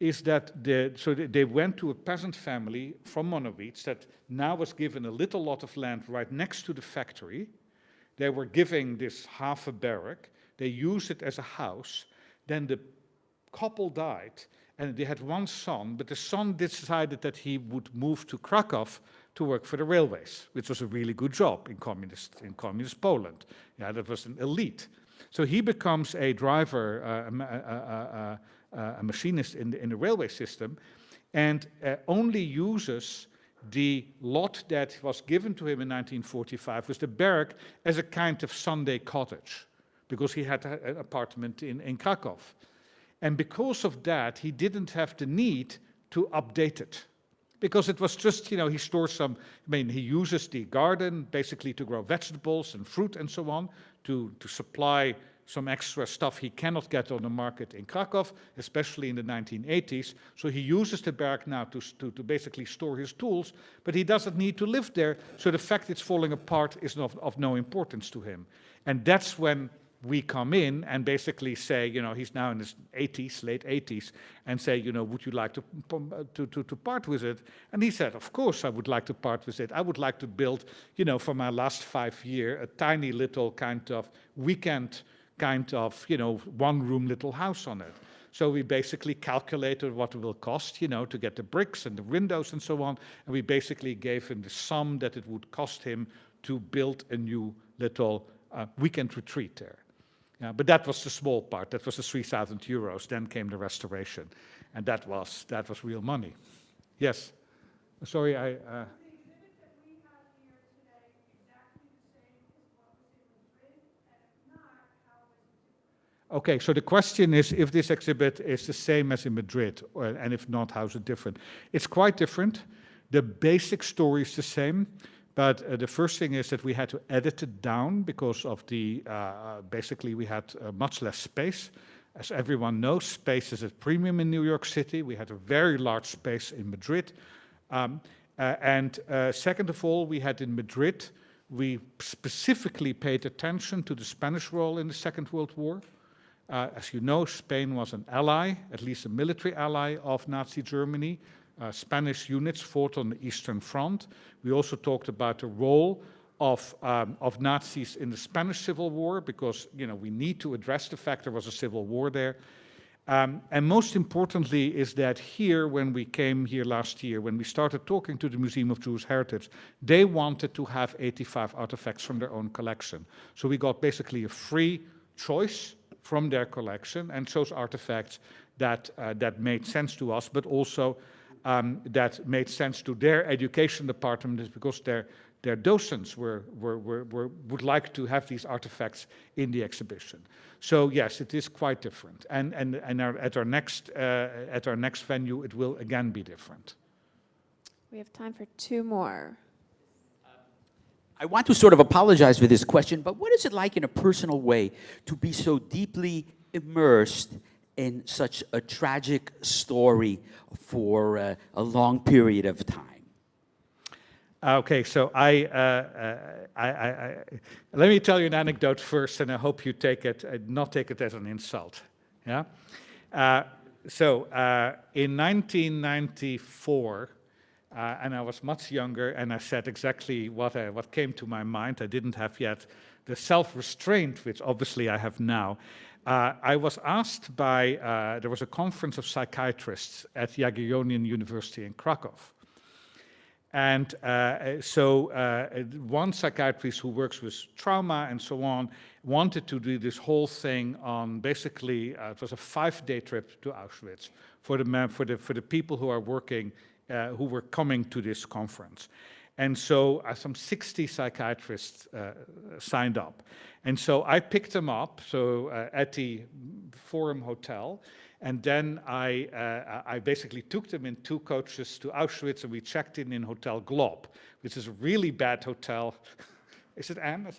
is that they went to a peasant family from Monowitz that now was given a little lot of land right next to the factory. They were giving this half a barrack. They used it as a house. Then the couple died, and they had one son, but the son decided that he would move to Krakow to work for the railways, which was a really good job in communist Poland. Yeah, that was an elite. So he becomes a driver, a machinist in the railway system, and only uses the lot that was given to him in 1945 was the barrack as a kind of Sunday cottage, because he had an apartment in Krakow. And because of that, he didn't have the need to update it. Because it was just, you know, he stores some, he uses the garden basically to grow vegetables and fruit and so on, to supply some extra stuff he cannot get on the market in Krakow, especially in the 1980s. So he uses the barrack now to basically store his tools, but he doesn't need to live there. So the fact it's falling apart is of no importance to him. And that's when we come in and basically say, you know, he's now in his 80s, late 80s, and say, you know, would you like to part with it? And he said, of course I would like to part with it. I would like to build, you know, for my last 5 years, a tiny little kind of weekend kind of, you know, one-room little house on it. So we basically calculated what it will cost, you know, to get the bricks and the windows and so on, and we basically gave him the sum that it would cost him to build a new little weekend retreat there. Yeah, but that was the small part. That was the 3,000 euros. Then came the restoration, and that was real money. Yes. Sorry, I. Okay, so the question is if this exhibit is the same as in Madrid, and if not, how is it different? It's quite different. The basic story is the same. But the first thing is that we had to edit it down because of the, basically we had much less space. As everyone knows, space is at premium in New York City. We had a very large space in Madrid. And second of all, we had in Madrid, we specifically paid attention to the Spanish role in the Second World War. As you know, Spain was an ally, at least a military ally of Nazi Germany. Spanish units fought on the Eastern Front. We also talked about the role of Nazis in the Spanish Civil War, because we need to address the fact there was a civil war there. And most importantly is that here, when we came here last year, when we started talking to the Museum of Jewish Heritage, they wanted to have 85 artifacts from their own collection. So we got basically a free choice from their collection and chose artifacts that made sense to us, but also that made sense to their education department, because their docents would like to have these artifacts in the exhibition. So yes, it is quite different, and at our next venue, it will again be different. We have time for 2 more. I want to sort of apologize for this question, but what is it like in a personal way to be so deeply immersed in such a tragic story for a long period of time? Okay, so let me tell you an anecdote first, and I hope you not take it as an insult. Yeah. In 1994, and I was much younger, and I said exactly what came to my mind. I didn't have yet the self-restraint, which obviously I have now. I was asked by there was a conference of psychiatrists at Jagiellonian University in Krakow. And one psychiatrist who works with trauma and so on wanted to do this whole thing on basically, it was a 5-day trip to Auschwitz for the people who are working, who were coming to this conference. And so some 60 psychiatrists signed up. And so I picked them up at the Forum Hotel. And then I basically took them in 2 coaches to Auschwitz, and we checked in Hotel Glob, which is a really bad hotel. Is it Anne? Are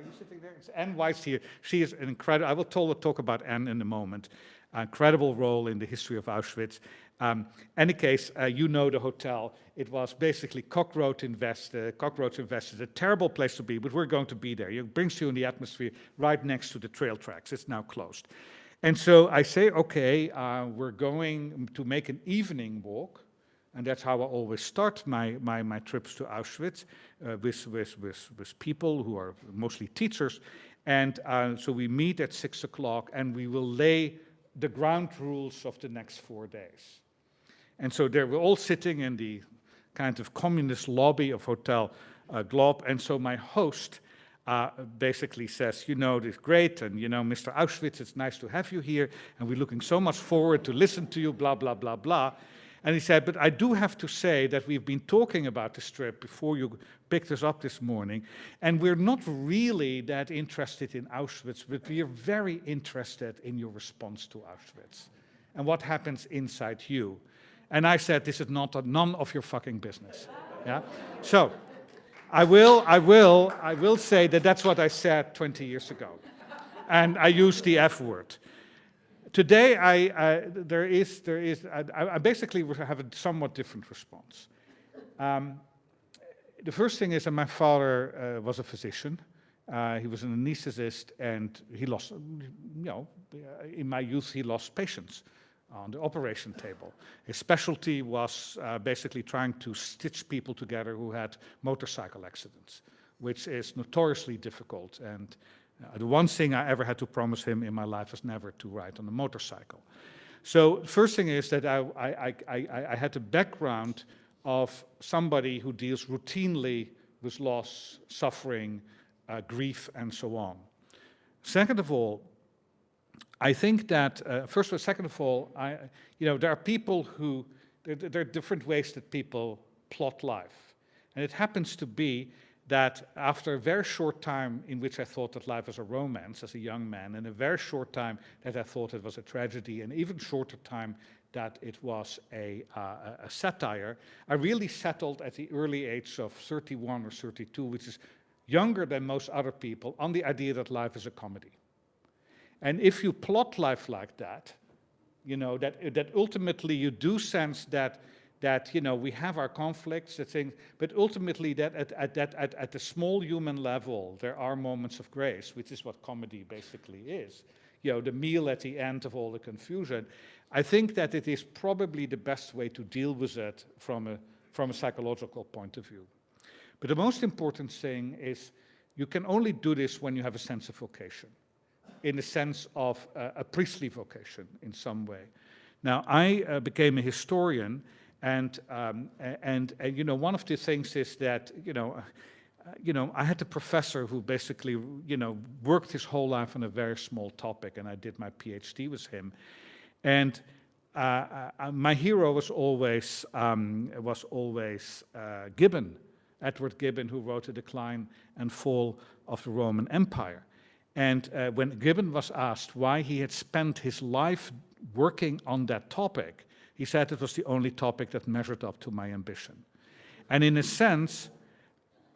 you sitting there? It's Anne Weiss here. She is an incredible, I will talk about Anne in a moment. Incredible role in the history of Auschwitz. Any case, you know the hotel. It was basically cockroach infested, a terrible place to be, but we're going to be there. It brings you in the atmosphere right next to the trail tracks. It's now closed. And so I say, okay, we're going to make an evening walk, and that's how I always start my trips to Auschwitz with people who are mostly teachers. And so we meet at 6 o'clock, and we will lay the ground rules of the next 4 days. And so we're all sitting in the kind of communist lobby of Hotel Glob, and so my host basically says, this is great, and Mr. Auschwitz, it's nice to have you here, and we're looking so much forward to listen to you, blah, blah, blah, blah. And he said, but I do have to say that we've been talking about this trip before you picked us up this morning, and we're not really that interested in Auschwitz, but we are very interested in your response to Auschwitz and what happens inside you. And I said, this is none of your fucking business. Yeah. So I will say that that's what I said 20 years ago, and I used the F word. Today, I basically have a somewhat different response. The first thing is that my father was a physician. He was an anesthetist, and he lost, in my youth, he lost patients on the operation table. His specialty was basically trying to stitch people together who had motorcycle accidents, which is notoriously difficult. And the one thing I ever had to promise him in my life was never to ride on a motorcycle. So first thing is that I had the background of somebody who deals routinely with loss, suffering, grief, and so on. Second of all, I think that, second of all, there are people who, there are different ways that people plot life. And it happens to be that after a very short time in which I thought that life was a romance as a young man, and a very short time that I thought it was a tragedy, and even shorter time that it was a satire, I really settled at the early age of 31 or 32, which is younger than most other people, on the idea that life is a comedy. And if you plot life like that, that ultimately you do sense that that, you know, we have our conflicts, that things, but ultimately that at the small human level, there are moments of grace, which is what comedy basically is. You know, the meal at the end of all the confusion. I think that it is probably the best way to deal with it from a psychological point of view. But the most important thing is you can only do this when you have a sense of vocation, in the sense of a priestly vocation in some way. Now, I became a historian, and you know, one of the things is that, you know, I had a professor who basically, you know, worked his whole life on a very small topic, and I did my PhD with him. And my hero was always Gibbon, Edward Gibbon, who wrote The Decline and Fall of the Roman Empire. And when Gibbon was asked why he had spent his life working on that topic, he said it was the only topic that measured up to my ambition. And in a sense,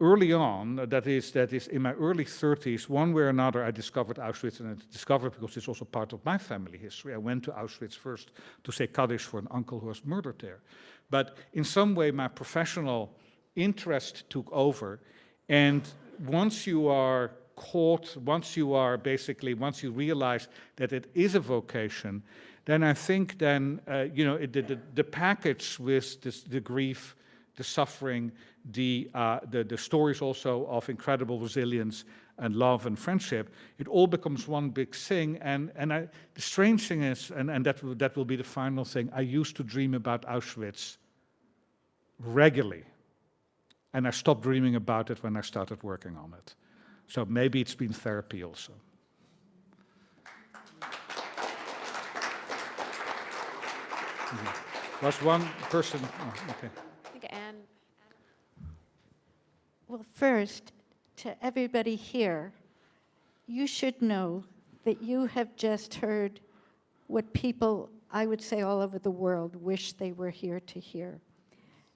early on, that is in my early 30s, one way or another, I discovered Auschwitz, and I discovered because it's also part of my family history. I went to Auschwitz first to say Kaddish for an uncle who was murdered there. But in some way, my professional interest took over, and once you are caught, once you realize that it is a vocation, then I think you know, the package with the grief, the suffering, the stories also of incredible resilience and love and friendship, it all becomes one big thing. And the strange thing is, and that will be the final thing, I used to dream about Auschwitz regularly. And I stopped dreaming about it when I started working on it. So maybe it's been therapy also. Was one person? Oh, okay. I think Anne. Well, first, to everybody here, you should know that you have just heard what people, I would say all over the world, wish they were here to hear.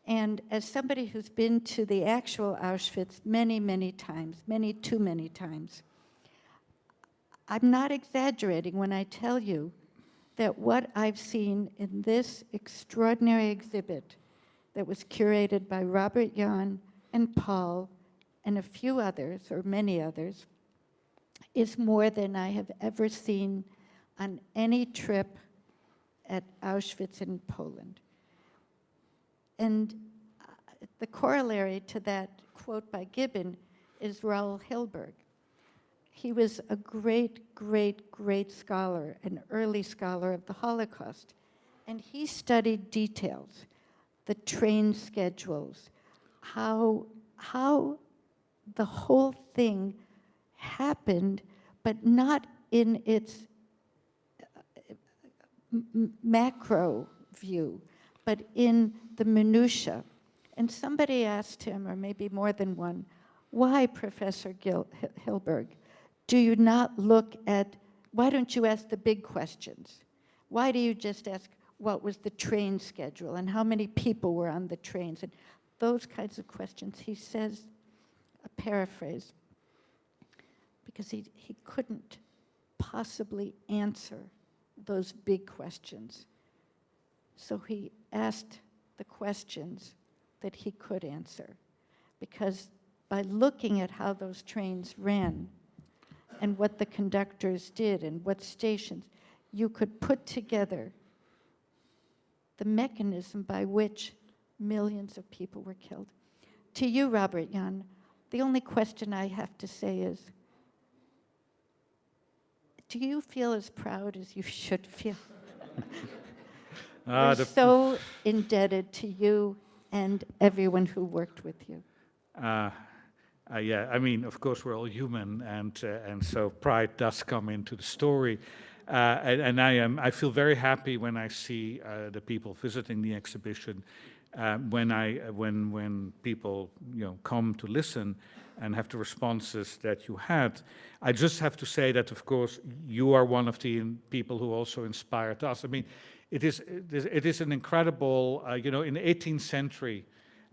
And as somebody who's been to the actual Auschwitz many, many times, too many times, I'm not exaggerating when I tell you that what I've seen in this extraordinary exhibit that was curated by Robert Jan and Paul and a few others, or many others, is more than I have ever seen on any trip at Auschwitz in Poland. And the corollary to that quote by Gibbon is Raoul Hilberg. He was a great, great, great scholar, an early scholar of the Holocaust. And he studied details, the train schedules, how the whole thing happened, but not in its macro view, but in the minutia. And somebody asked him, or maybe more than one, why, Professor Hilberg, do you not look at, why don't you ask the big questions? Why do you just ask what was the train schedule and how many people were on the trains? And those kinds of questions. He says, a paraphrase, because he couldn't possibly answer those big questions. So he asked the questions that he could answer, because by looking at how those trains ran and what the conductors did and what stations, you could put together the mechanism by which millions of people were killed. To you, Robert Jan, the only question I have to say is, do you feel as proud as you should feel? We're so indebted to you and everyone who worked with you. Yeah, I mean, of course, we're all human, and so pride does come into the story. And I feel very happy when I see the people visiting the exhibition, when people, you know, come to listen and have the responses that you had. I just have to say that, of course, you are one of the people who also inspired us. I mean, it is an incredible, you know, in the 18th century,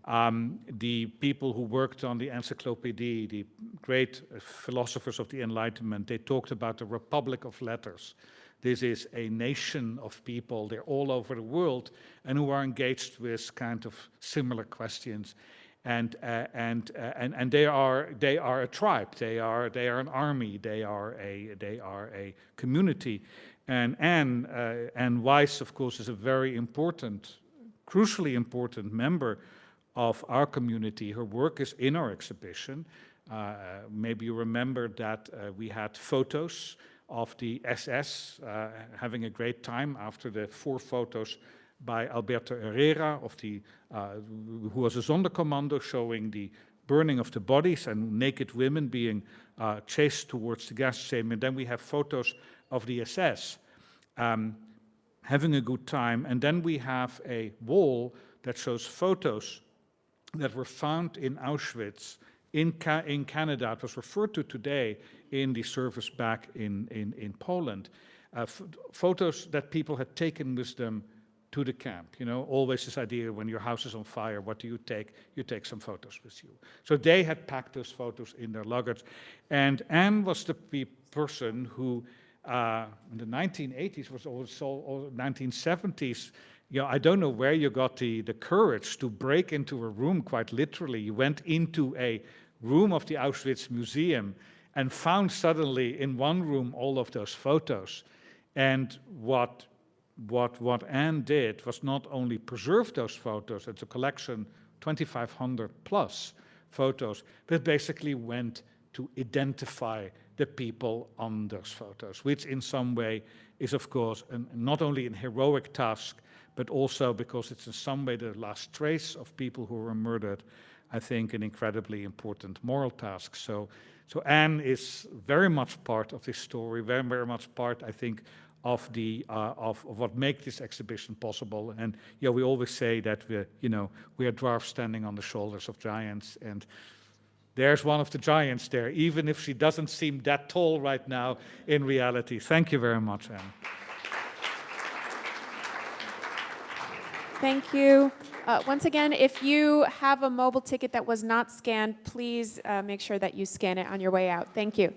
The people who worked on the encyclopedia, the great philosophers of the Enlightenment, they talked about the Republic of Letters. This is a nation of people, they're all over the world, and who are engaged with kind of similar questions. And they are a tribe, they are an army, they are a community. And Anne Weiss, of course, is a very important, crucially important member of our community. Her work is in our exhibition. Maybe you remember that we had photos of the SS having a great time after the 4 photos by Alberto Herrera, of the, who was a Sonderkommando, showing the burning of the bodies and naked women being chased towards the gas chamber. And then we have photos of the SS having a good time. And then we have a wall that shows photos that were found in Auschwitz, in Canada. It was referred to today in the service back in Poland. Photos that people had taken with them to the camp. You know, always this idea, when your house is on fire, what do you take? You take some photos with you. So they had packed those photos in their luggage. And Anne was the person who, in the 1980s, was also 1970s, you know, I don't know where you got the courage to break into a room, quite literally. You went into a room of the Auschwitz Museum and found suddenly in one room all of those photos. And what Anne did was not only preserve those photos, it's a collection, 2,500 plus photos, but basically went to identify the people on those photos, which in some way is, of course, not only a heroic task, but also because it's in some way the last trace of people who were murdered, I think an incredibly important moral task. So Anne is very much part of this story, very, very much part, I think, of what makes this exhibition possible. And yeah, we always say that we are dwarfs standing on the shoulders of giants, and there's one of the giants there, even if she doesn't seem that tall right now in reality. Thank you very much, Anne. Thank you. Once again, if you have a mobile ticket that was not scanned, please make sure that you scan it on your way out. Thank you.